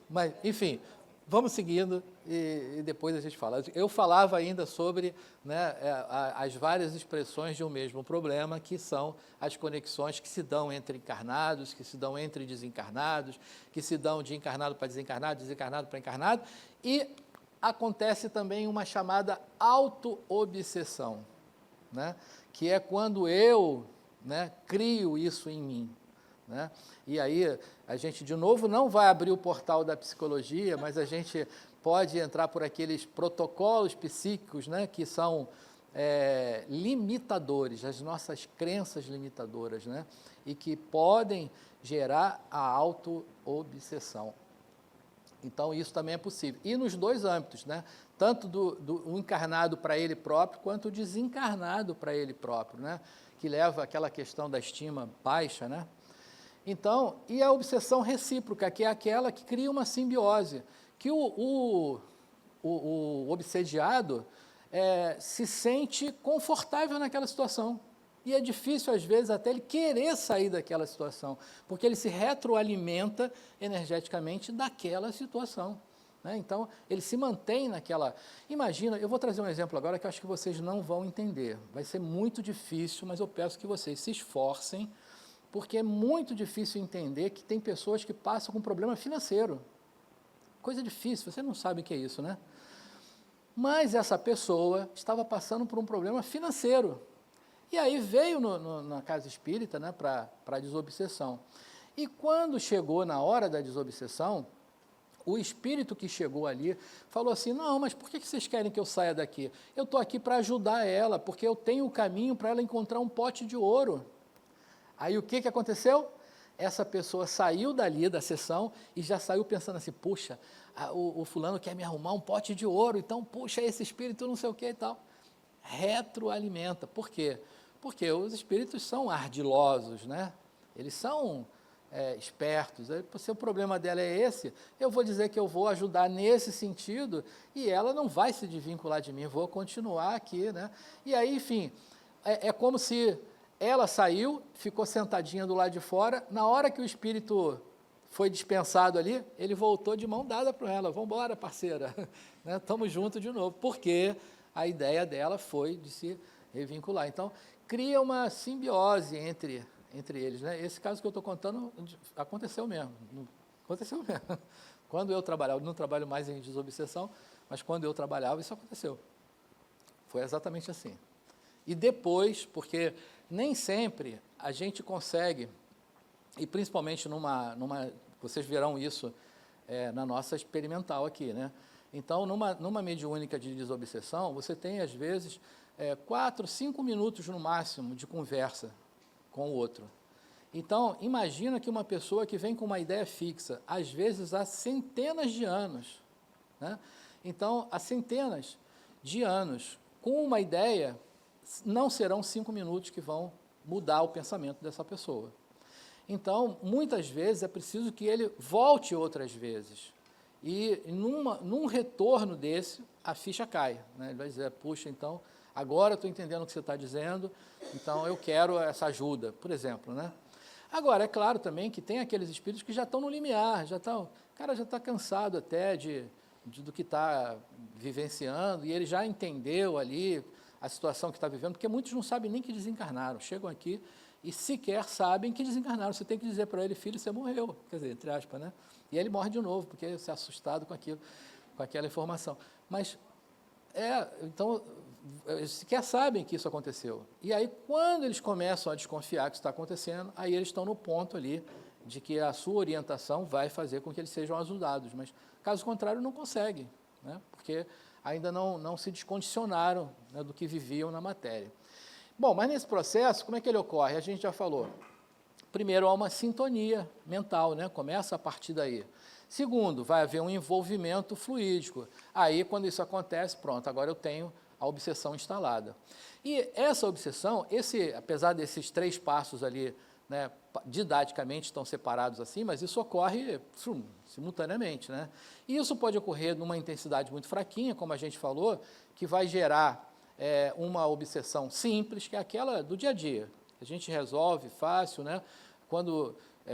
Mas, enfim, vamos seguindo e depois a gente fala. Eu falava ainda sobre, né, as várias expressões de um mesmo problema, que são as conexões que se dão entre encarnados, que se dão entre desencarnados, que se dão de encarnado para desencarnado, desencarnado para encarnado, e acontece também uma chamada auto-obsessão, né, que é quando eu, né, crio isso em mim. Né? E aí, a gente, de novo, não vai abrir o portal da psicologia, mas a gente pode entrar por aqueles protocolos psíquicos, né, que são limitadores, as nossas crenças limitadoras, né, e que podem gerar a auto-obsessão. Então, isso também é possível. E nos dois âmbitos, né, tanto do encarnado para ele próprio, quanto o desencarnado para ele próprio, né, que leva àquela questão da estima baixa, né? Então, e a obsessão recíproca, que é aquela que cria uma simbiose, que o obsediado se sente confortável naquela situação. E é difícil, às vezes, até ele querer sair daquela situação, porque ele se retroalimenta energeticamente daquela situação. Né? Então, ele se mantém naquela... Imagina, eu vou trazer um exemplo agora que eu acho que vocês não vão entender. Vai ser muito difícil, mas eu peço que vocês se esforcem, porque é muito difícil entender que tem pessoas que passam com problema financeiro. Coisa difícil, você não sabe o que é isso, né? Mas essa pessoa estava passando por um problema financeiro. E aí veio na casa espírita, né, para a desobsessão. E quando chegou na hora da desobsessão, o espírito que chegou ali falou assim, não, mas por que vocês querem que eu saia daqui? Eu estou aqui para ajudar ela, porque eu tenho o caminho para ela encontrar um pote de ouro. Aí o que aconteceu? Essa pessoa saiu dali da sessão e já saiu pensando assim, puxa, o fulano quer me arrumar um pote de ouro, então, puxa, esse espírito não sei o que e tal. Retroalimenta. Por quê? Porque os espíritos são ardilosos, né? Eles são espertos. Se o problema dela é esse, eu vou dizer que eu vou ajudar nesse sentido e ela não vai se desvincular de mim, vou continuar aqui, né? E aí, enfim, é como se ela saiu, ficou sentadinha do lado de fora, na hora que o espírito foi dispensado ali, ele voltou de mão dada para ela, vamos embora, parceira, estamos juntos de novo, porque a ideia dela foi de se revincular. Então, cria uma simbiose entre eles, né? Esse caso que eu estou contando aconteceu mesmo. Quando eu trabalhava, não trabalho mais em desobsessão, mas quando eu trabalhava, isso aconteceu. Foi exatamente assim. E depois, porque nem sempre a gente consegue, e principalmente vocês verão isso na nossa experimental aqui, né? Então, numa mediúnica de desobsessão, você tem, às vezes, 4, 5 minutos no máximo de conversa com o outro. Então, imagina que uma pessoa que vem com uma ideia fixa, às vezes há centenas de anos, né? Então, há centenas de anos, com uma ideia, não serão 5 minutos que vão mudar o pensamento dessa pessoa. Então, muitas vezes, é preciso que ele volte outras vezes. E, num retorno desse, a ficha cai, né? Ele vai dizer, puxa, então, agora eu estou entendendo o que você está dizendo, então eu quero essa ajuda, por exemplo, né? Agora, é claro também que tem aqueles espíritos que já estão no limiar, o cara já está cansado até do que está vivenciando, e ele já entendeu ali a situação que está vivendo, porque muitos não sabem nem que desencarnaram, chegam aqui e sequer sabem que desencarnaram. Você tem que dizer para ele, filho, você morreu, quer dizer, entre aspas, né? E ele morre de novo, porque você é assustado com aquela informação. Mas, então, sequer sabem que isso aconteceu. E aí, quando eles começam a desconfiar que isso está acontecendo, aí eles estão no ponto ali de que a sua orientação vai fazer com que eles sejam ajudados. Mas, caso contrário, não conseguem, né? Porque ainda não se descondicionaram, né, do que viviam na matéria. Bom, mas nesse processo, como é que ele ocorre? A gente já falou. Primeiro, há uma sintonia mental, né? Começa a partir daí. Segundo, vai haver um envolvimento fluídico. Aí, quando isso acontece, pronto, agora eu tenho a obsessão instalada. E essa obsessão, apesar desses 3 passos ali, né, didaticamente estão separados assim, mas isso ocorre simultaneamente, né? E isso pode ocorrer numa intensidade muito fraquinha, como a gente falou, que vai gerar uma obsessão simples, que é aquela do dia a dia. A gente resolve fácil, né?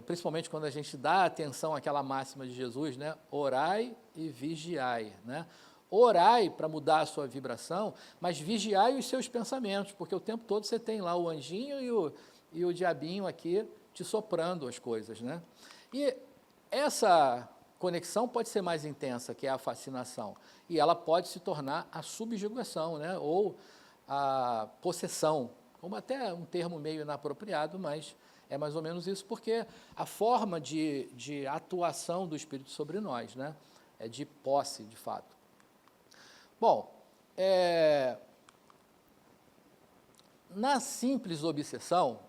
Principalmente quando a gente dá atenção àquela máxima de Jesus, né? Orai e vigiai, né? Orai para mudar a sua vibração, mas vigiai os seus pensamentos, porque o tempo todo você tem lá o anjinho e o diabinho aqui te soprando as coisas, né? E essa conexão pode ser mais intensa, que é a fascinação, e ela pode se tornar a subjugação, né? Ou a possessão, como até um termo meio inapropriado, mas é mais ou menos isso, porque a forma de atuação do espírito sobre nós, né? É de posse, de fato. Bom, na simples obsessão,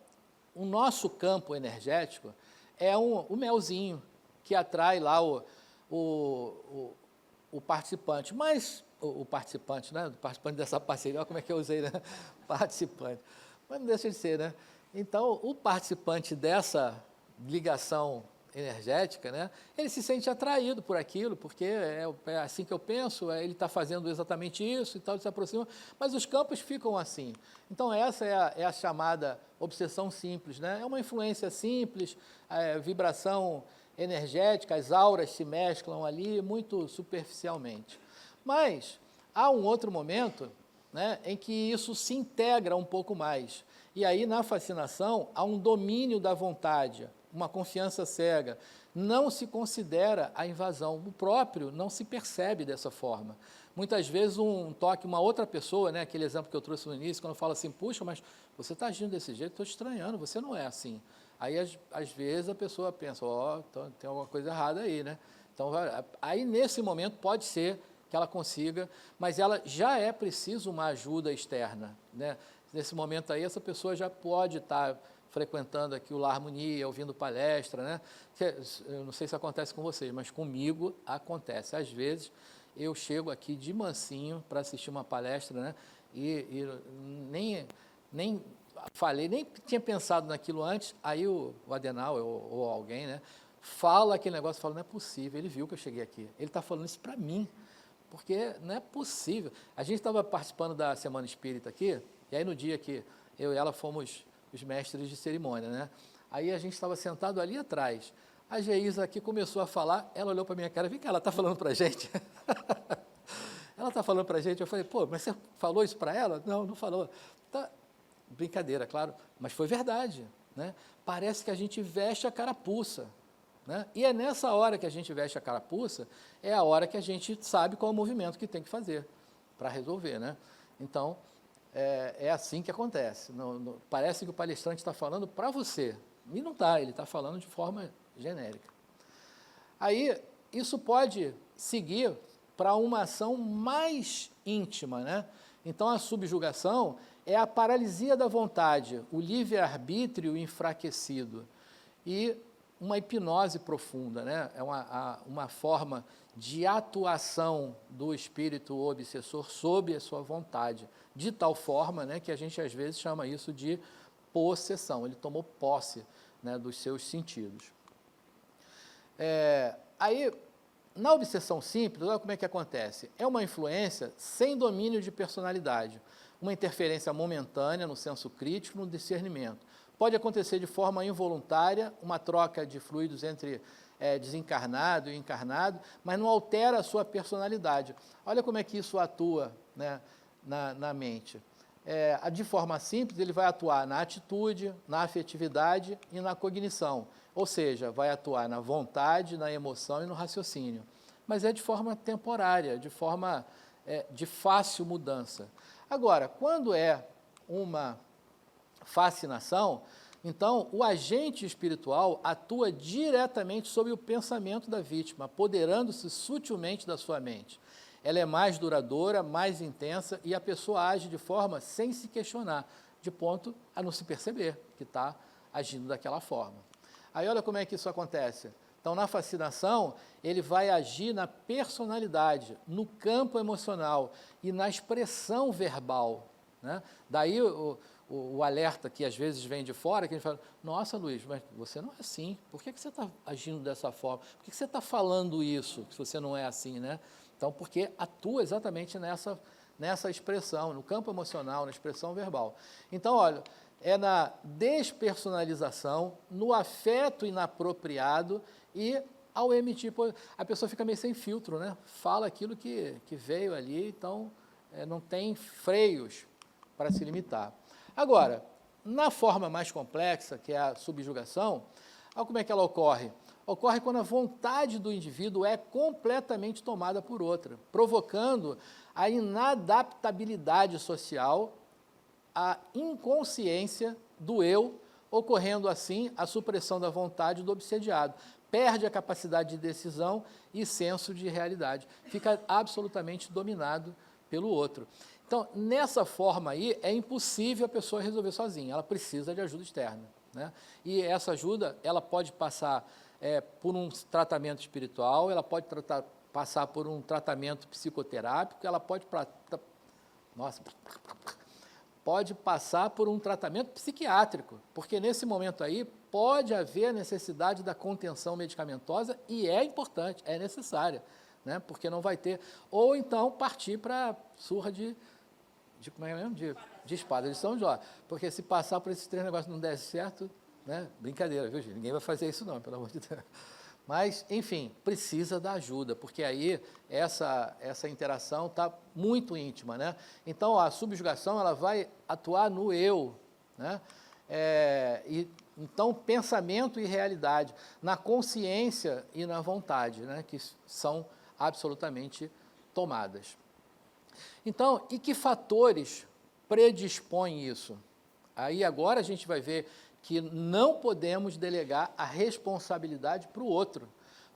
o nosso campo energético é o melzinho que atrai lá o participante. Mas o participante, né? O participante dessa parceria, olha como é que eu usei, né? Participante. Mas não deixa de ser, né? Então, o participante dessa ligação energética, né? Ele se sente atraído por aquilo, porque é assim que eu penso, ele está fazendo exatamente isso e tal, ele se aproxima, mas os campos ficam assim. Então, essa é a chamada obsessão simples, né? É uma influência simples, vibração energética, as auras se mesclam ali muito superficialmente. Mas há um outro momento, né, em que isso se integra um pouco mais. E aí, na fascinação, há um domínio da vontade, uma confiança cega. Não se considera a invasão. O próprio não se percebe dessa forma. Muitas vezes um toque, uma outra pessoa, né, aquele exemplo que eu trouxe no início, quando fala assim, puxa, mas você está agindo desse jeito, estou estranhando, você não é assim. Aí, às vezes, a pessoa pensa, então, tem alguma coisa errada aí, né? Então, aí, nesse momento, pode ser que ela consiga, mas ela já é preciso uma ajuda externa, né? Nesse momento aí, essa pessoa já pode estar frequentando aqui o Lar Harmonia, ouvindo palestra, né? Eu não sei se acontece com vocês, mas comigo acontece. Às vezes, eu chego aqui de mansinho para assistir uma palestra, né? E nem falei, nem tinha pensado naquilo antes, aí o Adenal ou alguém, né? Fala aquele negócio, fala, não é possível, ele viu que eu cheguei aqui, ele está falando isso para mim, porque não é possível. A gente estava participando da Semana Espírita aqui, e aí no dia que eu e ela fomos os mestres de cerimônia, né? Aí a gente estava sentado ali atrás, a Geisa aqui começou a falar, ela olhou para minha cara, vem cá, ela está falando para a gente? Ela está falando para a gente, eu falei, pô, mas você falou isso para ela? Não, não falou. Tá. Brincadeira, claro, mas foi verdade, né? Parece que a gente veste a carapuça, né? E é nessa hora que a gente veste a carapuça, é a hora que a gente sabe qual é o movimento que tem que fazer para resolver, né? Então, é assim que acontece. Parece que o palestrante está falando para você, e não está, ele está falando de forma genérica. Aí, isso pode seguir para uma ação mais íntima, né? Então, a subjugação é a paralisia da vontade, o livre-arbítrio enfraquecido e uma hipnose profunda, né? É uma forma de atuação do espírito obsessor sob a sua vontade, de tal forma, né, que a gente às vezes chama isso de possessão, ele tomou posse, né, dos seus sentidos. Aí, na obsessão simples, olha como é que acontece. É uma influência sem domínio de personalidade, uma interferência momentânea no senso crítico, no discernimento. Pode acontecer de forma involuntária, uma troca de fluidos entre desencarnado e encarnado, mas não altera a sua personalidade. Olha como é que isso atua, né, na mente. De forma simples, ele vai atuar na atitude, na afetividade e na cognição. Ou seja, vai atuar na vontade, na emoção e no raciocínio. Mas é de forma temporária, de forma de fácil mudança. Agora, quando é uma fascinação, então o agente espiritual atua diretamente sobre o pensamento da vítima, apoderando-se sutilmente da sua mente. Ela é mais duradoura, mais intensa e a pessoa age de forma sem se questionar, de ponto a não se perceber que está agindo daquela forma. Aí olha como é que isso acontece. Então, na fascinação, ele vai agir na personalidade, no campo emocional e na expressão verbal, né? Daí o alerta que às vezes vem de fora, que a gente fala, nossa, Luiz, mas você não é assim, por que você está agindo dessa forma? Por que você está falando isso, se você não é assim, né? Então, porque atua exatamente nessa expressão, no campo emocional, na expressão verbal. Então, olha, é na despersonalização, no afeto inapropriado e ao emitir, a pessoa fica meio sem filtro, né? Fala aquilo que veio ali, então não tem freios para se limitar. Agora, na forma mais complexa, que é a subjugação, olha como é que ela ocorre. Ocorre quando a vontade do indivíduo é completamente tomada por outra, provocando a inadaptabilidade social, a inconsciência do eu, ocorrendo assim a supressão da vontade do obsediado. Perde a capacidade de decisão e senso de realidade. Fica absolutamente dominado pelo outro. Então, nessa forma aí, é impossível a pessoa resolver sozinha. Ela precisa de ajuda externa, né? E essa ajuda, ela pode passar por um tratamento espiritual, ela pode passar por um tratamento psicoterápico, ela pode passar por um tratamento psiquiátrico, porque nesse momento aí pode haver a necessidade da contenção medicamentosa e é importante, é necessária, né? Porque não vai ter, ou então partir para surra de como é mesmo? De espada de São Jó, porque se passar por esses 3 negócios e não der certo, né? Brincadeira, viu, gente? Ninguém vai fazer isso não, pelo amor de Deus. Mas, enfim, precisa da ajuda, porque aí essa interação está muito íntima, né? Então, a subjugação ela vai atuar no eu, né? Então, pensamento e realidade, na consciência e na vontade, né? Que são absolutamente tomadas. Então, e que fatores predispõem isso? Aí agora a gente vai ver que não podemos delegar a responsabilidade para o outro,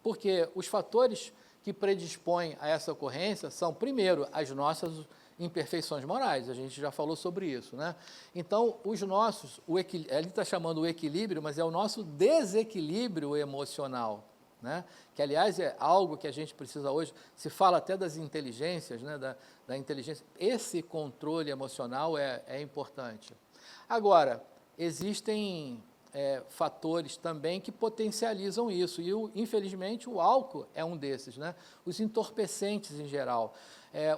porque os fatores que predispõem a essa ocorrência são, primeiro, as nossas imperfeições morais, a gente já falou sobre isso, né? Então, os nossos, ele está chamando o equilíbrio, mas é o nosso desequilíbrio emocional, né? Que, aliás, é algo que a gente precisa hoje, se fala até das inteligências, né? da inteligência, esse controle emocional é importante. Agora, existem fatores também que potencializam isso, e, infelizmente, o álcool é um desses, né? Os entorpecentes em geral.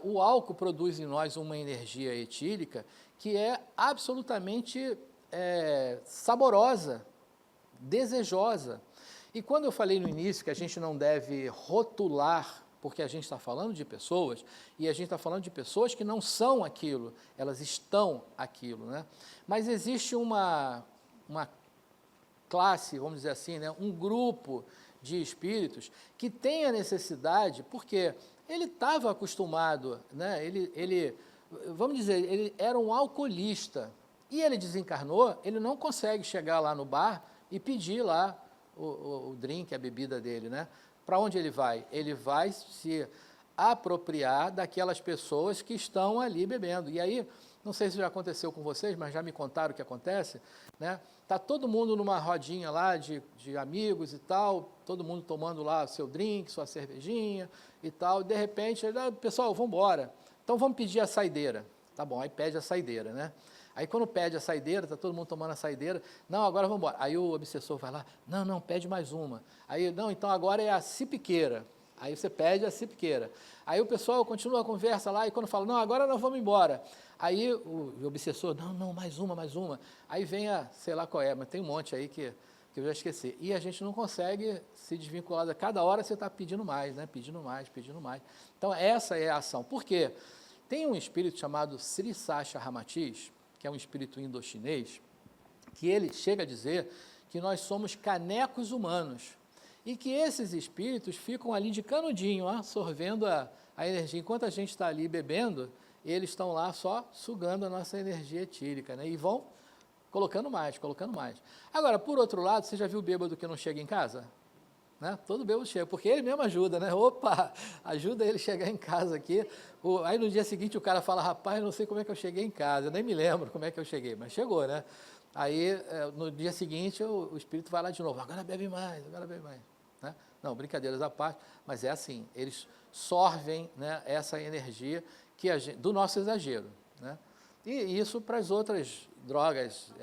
O álcool produz em nós uma energia etílica que é absolutamente saborosa, desejosa. E quando eu falei no início que a gente não deve rotular, porque a gente está falando de pessoas, e a gente está falando de pessoas que não são aquilo, elas estão aquilo, né? Mas existe uma classe, vamos dizer assim, né? Um grupo de espíritos que tem a necessidade, porque ele estava acostumado, né? Vamos dizer, ele era um alcoolista, e ele desencarnou, ele não consegue chegar lá no bar e pedir lá o drink, a bebida dele, né? Para onde ele vai? Ele vai se apropriar daquelas pessoas que estão ali bebendo. E aí, não sei se já aconteceu com vocês, mas já me contaram o que acontece, né? Está todo mundo numa rodinha lá de amigos e tal, todo mundo tomando lá seu drink, sua cervejinha e tal, e de repente, pessoal, vamos embora. Então vamos pedir a saideira. Tá bom, aí pede a saideira, né? Aí quando pede a saideira, está todo mundo tomando a saideira, não, agora vamos embora. Aí o obsessor vai lá, não, pede mais uma. Aí, não, então agora é a cipiqueira. Aí você pede a cipiqueira. Aí o pessoal continua a conversa lá, e quando fala, não, agora nós vamos embora. Aí o obsessor, não, mais uma. Aí vem sei lá qual é, mas tem um monte aí que eu já esqueci. E a gente não consegue se desvincular. Cada hora você está pedindo mais, né? Pedindo mais. Então, essa é a ação. Por quê? Tem um espírito chamado Sri Sasha Ramatiz, que é um espírito indochinês, que ele chega a dizer que nós somos canecos humanos e que esses espíritos ficam ali de canudinho, sorvendo a energia. Enquanto a gente está ali bebendo, eles estão lá só sugando a nossa energia etílica, né? E vão colocando mais. Agora, por outro lado, você já viu o bêbado que não chega em casa? Né? Todo bêbado chega, porque ele mesmo ajuda, né? Opa, ajuda ele a chegar em casa aqui. Aí no dia seguinte o cara fala, rapaz, não sei como é que eu cheguei em casa, eu nem me lembro como é que eu cheguei, mas chegou, né? Aí no dia seguinte o espírito vai lá de novo, agora bebe mais. Né? Não, brincadeiras à parte, mas é assim, eles sorvem, né, essa energia do nosso exagero, né? E isso para as outras drogas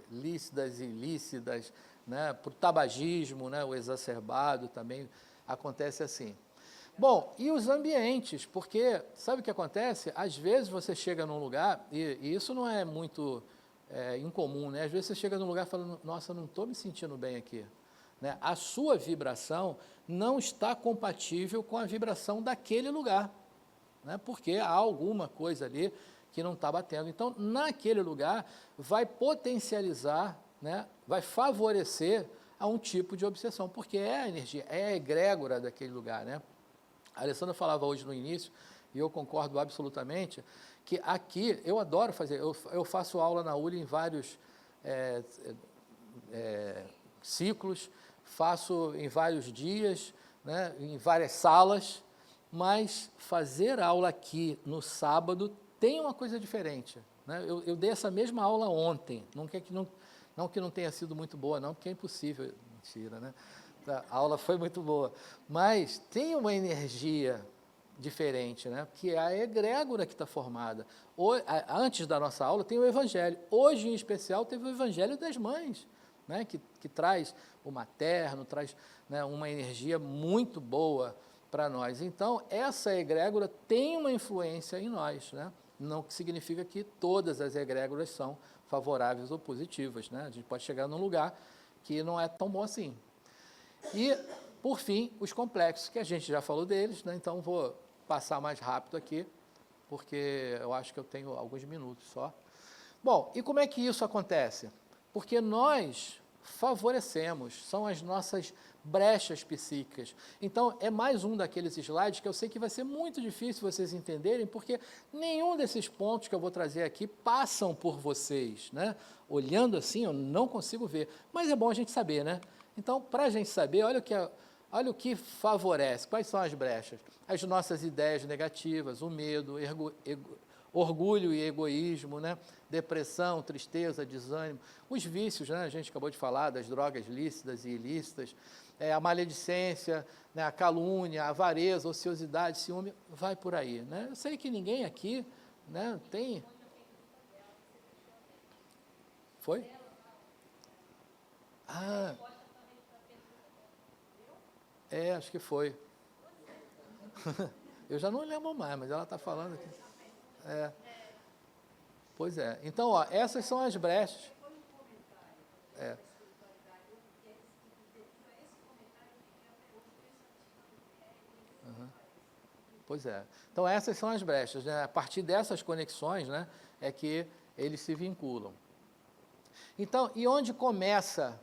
lícitas e ilícitas, né, para o tabagismo, né, o exacerbado também acontece assim. Bom, e os ambientes, porque sabe o que acontece? Às vezes você chega num lugar, e isso não é muito incomum, né? Às vezes você chega num lugar falando, nossa, não estou me sentindo bem aqui. Né? A sua vibração não está compatível com a vibração daquele lugar, né? Porque há alguma coisa ali que não está batendo. Então, naquele lugar, vai potencializar, né? Vai favorecer a um tipo de obsessão, porque é a energia, é a egrégora daquele lugar, né? A Alessandra falava hoje no início, e eu concordo absolutamente, que aqui, eu adoro fazer, eu faço aula na ULI em vários ciclos, faço em vários dias, né, em várias salas, mas fazer aula aqui no sábado tem uma coisa diferente, né? Eu dei essa mesma aula ontem, não que não tenha sido muito boa, não, porque é impossível, mentira, né? A aula foi muito boa, mas tem uma energia diferente, né? Que é a egrégora que está formada. Antes da nossa aula tem o Evangelho, hoje em especial teve o Evangelho das Mães, né? Que traz o materno, traz, né, uma energia muito boa para nós. Então, essa egrégora tem uma influência em nós, né? Não significa que todas as egrégoras são favoráveis ou positivas, né? A gente pode chegar num lugar que não é tão bom assim. E, por fim, os complexos, que a gente já falou deles, né? Então vou passar mais rápido aqui, porque eu acho que eu tenho alguns minutos só. Bom, e como é que isso acontece? Porque nós favorecemos, são as nossas brechas psíquicas. Então, é mais um daqueles slides que eu sei que vai ser muito difícil vocês entenderem, porque nenhum desses pontos que eu vou trazer aqui passam por vocês, né? Olhando assim, eu não consigo ver, mas é bom a gente saber, né? Então, para a gente saber, olha o que favorece, quais são as brechas? As nossas ideias negativas, o medo, orgulho e egoísmo, né? Depressão, tristeza, desânimo, os vícios, né? A gente acabou de falar das drogas lícitas e ilícitas, a maledicência, né? A calúnia, a avareza, a ociosidade, ciúme, vai por aí, né? Eu sei que ninguém aqui, né, tem... Foi? Ah, acho que foi. Eu já não lembro mais, mas ela está falando aqui. Pois é. Então, ó, essas são as brechas. Pois é. Então, essas são as brechas, né? A partir dessas conexões, né, é que eles se vinculam. Então, e onde começa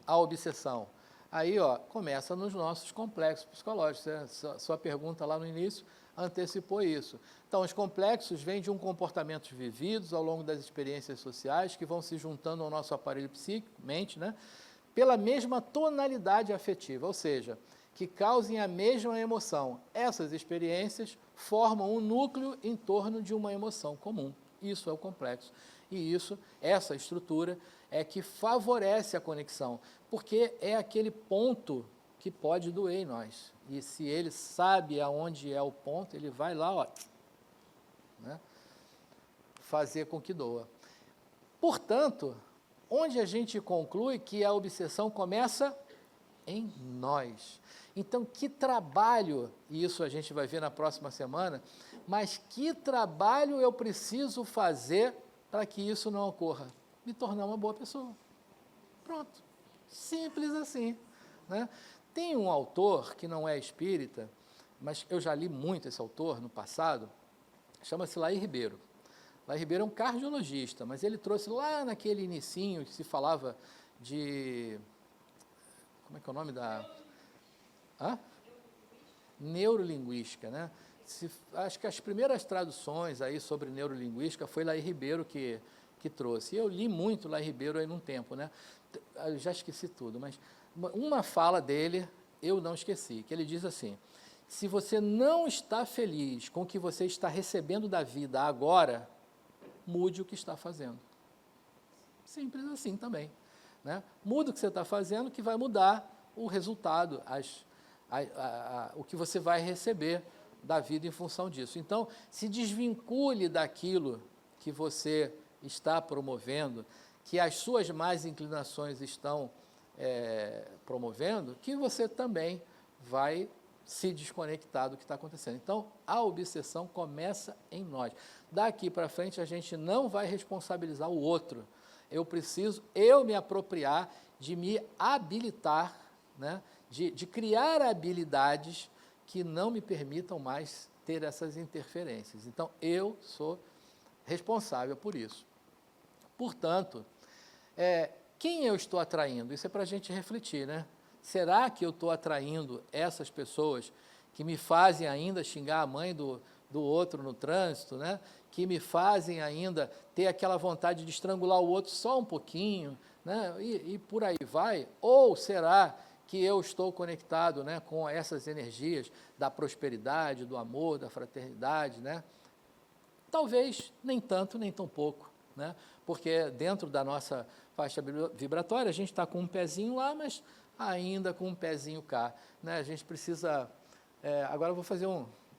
a obsessão? Aí, ó, começa nos nossos complexos psicológicos. Né? Sua pergunta lá no início antecipou isso. Então, os complexos vêm de comportamentos vividos ao longo das experiências sociais que vão se juntando ao nosso aparelho psíquico, mente, né? Pela mesma tonalidade afetiva, ou seja, que causem a mesma emoção. Essas experiências formam um núcleo em torno de uma emoção comum. Isso é o complexo. E essa estrutura é que favorece a conexão, porque é aquele ponto que pode doer em nós. E se ele sabe aonde é o ponto, ele vai lá, ó, né, fazer com que doa. Portanto, onde a gente conclui que a obsessão começa em nós. Então, que trabalho, e isso a gente vai ver na próxima semana, mas que trabalho eu preciso fazer para que isso não ocorra? Me tornar uma boa pessoa. Pronto. Simples assim, né? Tem um autor que não é espírita, mas eu já li muito esse autor no passado, chama-se Laí Ribeiro. Laí Ribeiro é um cardiologista, mas ele trouxe lá naquele inicinho que se falava de... Como é que é o nome da... Neurolinguística, né? Acho que as primeiras traduções aí sobre neurolinguística foi Laí Ribeiro que trouxe. E eu li muito Laí Ribeiro aí num tempo, né? Eu já esqueci tudo, mas uma fala dele eu não esqueci, que ele diz assim: se você não está feliz com o que você está recebendo da vida agora, mude o que está fazendo. Simples assim também, né? Muda o que você está fazendo, que vai mudar o resultado, o que você vai receber da vida em função disso. Então, se desvincule daquilo que você está promovendo, que as suas más inclinações estão promovendo, que você também vai se desconectar do que está acontecendo. Então, a obsessão começa em nós. Daqui para frente, a gente não vai responsabilizar o outro. Eu preciso me apropriar, de me habilitar, né? de criar habilidades que não me permitam mais ter essas interferências. Então, eu sou responsável por isso. Portanto, quem eu estou atraindo? Isso é para a gente refletir, né? Será que eu estou atraindo essas pessoas que me fazem ainda xingar a mãe do outro no trânsito, né? Que me fazem ainda ter aquela vontade de estrangular o outro só um pouquinho, né? E por aí vai? Ou será que eu estou conectado, né, com essas energias da prosperidade, do amor, da fraternidade, né? Talvez nem tanto, nem tão pouco, né? Porque dentro da nossa faixa vibratória, a gente está com um pezinho lá, mas ainda com um pezinho cá, né? A gente precisa... agora eu vou fazer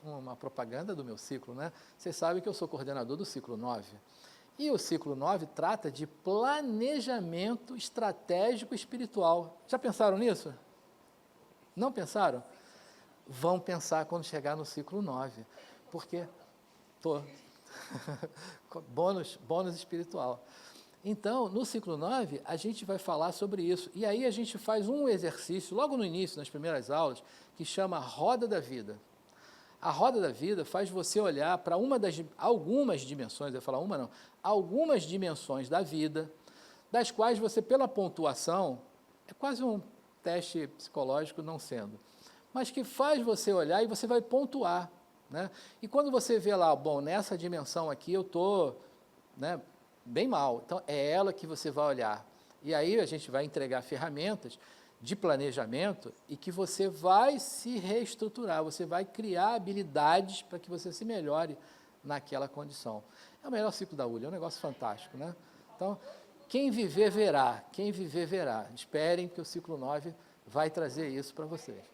uma propaganda do meu ciclo, né? Vocês sabem que eu sou coordenador do ciclo 9. E o ciclo 9 trata de planejamento estratégico espiritual. Já pensaram nisso? Não pensaram? Vão pensar quando chegar no ciclo 9. Porque... bônus espiritual. Então, no ciclo 9, a gente vai falar sobre isso. E aí a gente faz um exercício, logo no início, nas primeiras aulas, que chama Roda da Vida. A roda da vida faz você olhar para algumas dimensões, eu ia falar uma não, algumas dimensões da vida, das quais você, pela pontuação, é quase um teste psicológico não sendo, mas que faz você olhar e você vai pontuar, né? E quando você vê lá, bom, nessa dimensão aqui eu estou, né, bem mal, então é ela que você vai olhar. E aí a gente vai entregar ferramentas de planejamento e que você vai se reestruturar, você vai criar habilidades para que você se melhore naquela condição. É o melhor ciclo da ULI, é um negócio fantástico, né? Então, quem viver, verá. Quem viver, verá. Esperem que o ciclo 9 vai trazer isso para vocês.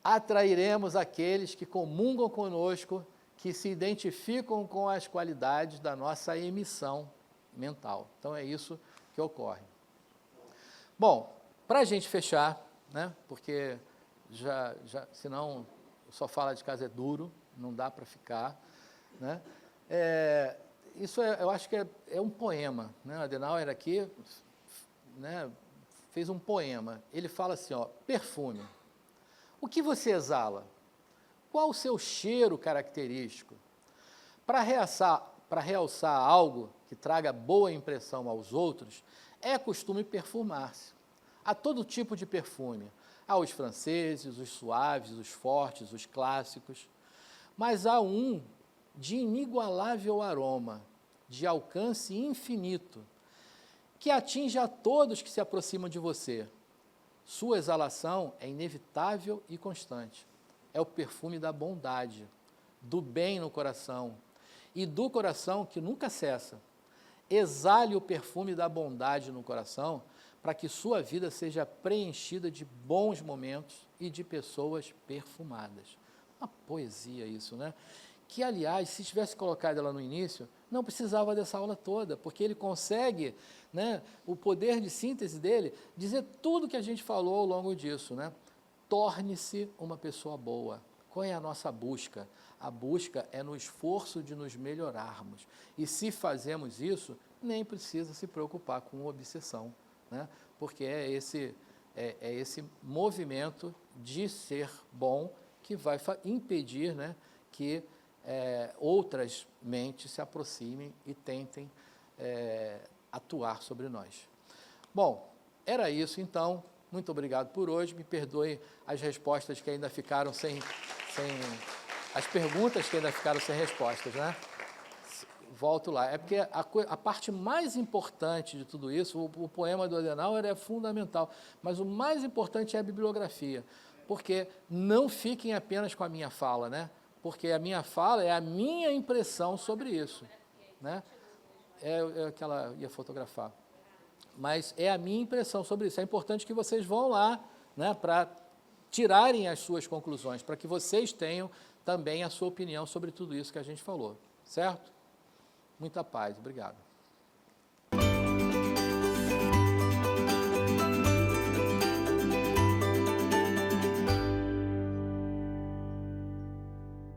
Atrairemos aqueles que comungam conosco, que se identificam com as qualidades da nossa emissão mental. Então, é isso que ocorre. Bom, para a gente fechar, né, porque senão só fala de casa é duro, não dá para ficar, né? Eu acho que é um poema, né? O Adenauer aqui, né, fez um poema. Ele fala assim, ó, perfume. O que você exala? Qual o seu cheiro característico? Para realçar algo que traga boa impressão aos outros, é costume perfumar-se. Há todo tipo de perfume. Há os franceses, os suaves, os fortes, os clássicos. Mas há um de inigualável aroma, de alcance infinito, que atinge a todos que se aproximam de você. Sua exalação é inevitável e constante. É o perfume da bondade, do bem no coração e do coração que nunca cessa. Exale o perfume da bondade no coração para que sua vida seja preenchida de bons momentos e de pessoas perfumadas. Uma poesia isso, né? Que, aliás, se tivesse colocado ela no início, não precisava dessa aula toda, porque ele consegue, né, o poder de síntese dele, dizer tudo que a gente falou ao longo disso, né? Torne-se uma pessoa boa. Qual é a nossa busca? A busca é no esforço de nos melhorarmos. E se fazemos isso, nem precisa se preocupar com obsessão, né? Porque é esse movimento de ser bom que vai impedir, né, que outras mentes se aproximem e tentem atuar sobre nós. Bom, era isso então. Muito obrigado por hoje. Me perdoe as respostas que ainda ficaram as perguntas que ainda ficaram sem respostas, né? Volto lá. É porque a parte mais importante de tudo isso, o poema do Adenauer é fundamental, mas o mais importante é a bibliografia, porque não fiquem apenas com a minha fala, né? Porque a minha fala é a minha impressão sobre isso, né? É que ela ia fotografar. Mas é a minha impressão sobre isso. É importante que vocês vão lá, né, para tirarem as suas conclusões, para que vocês tenham também a sua opinião sobre tudo isso que a gente falou, certo? Muita paz. Obrigado.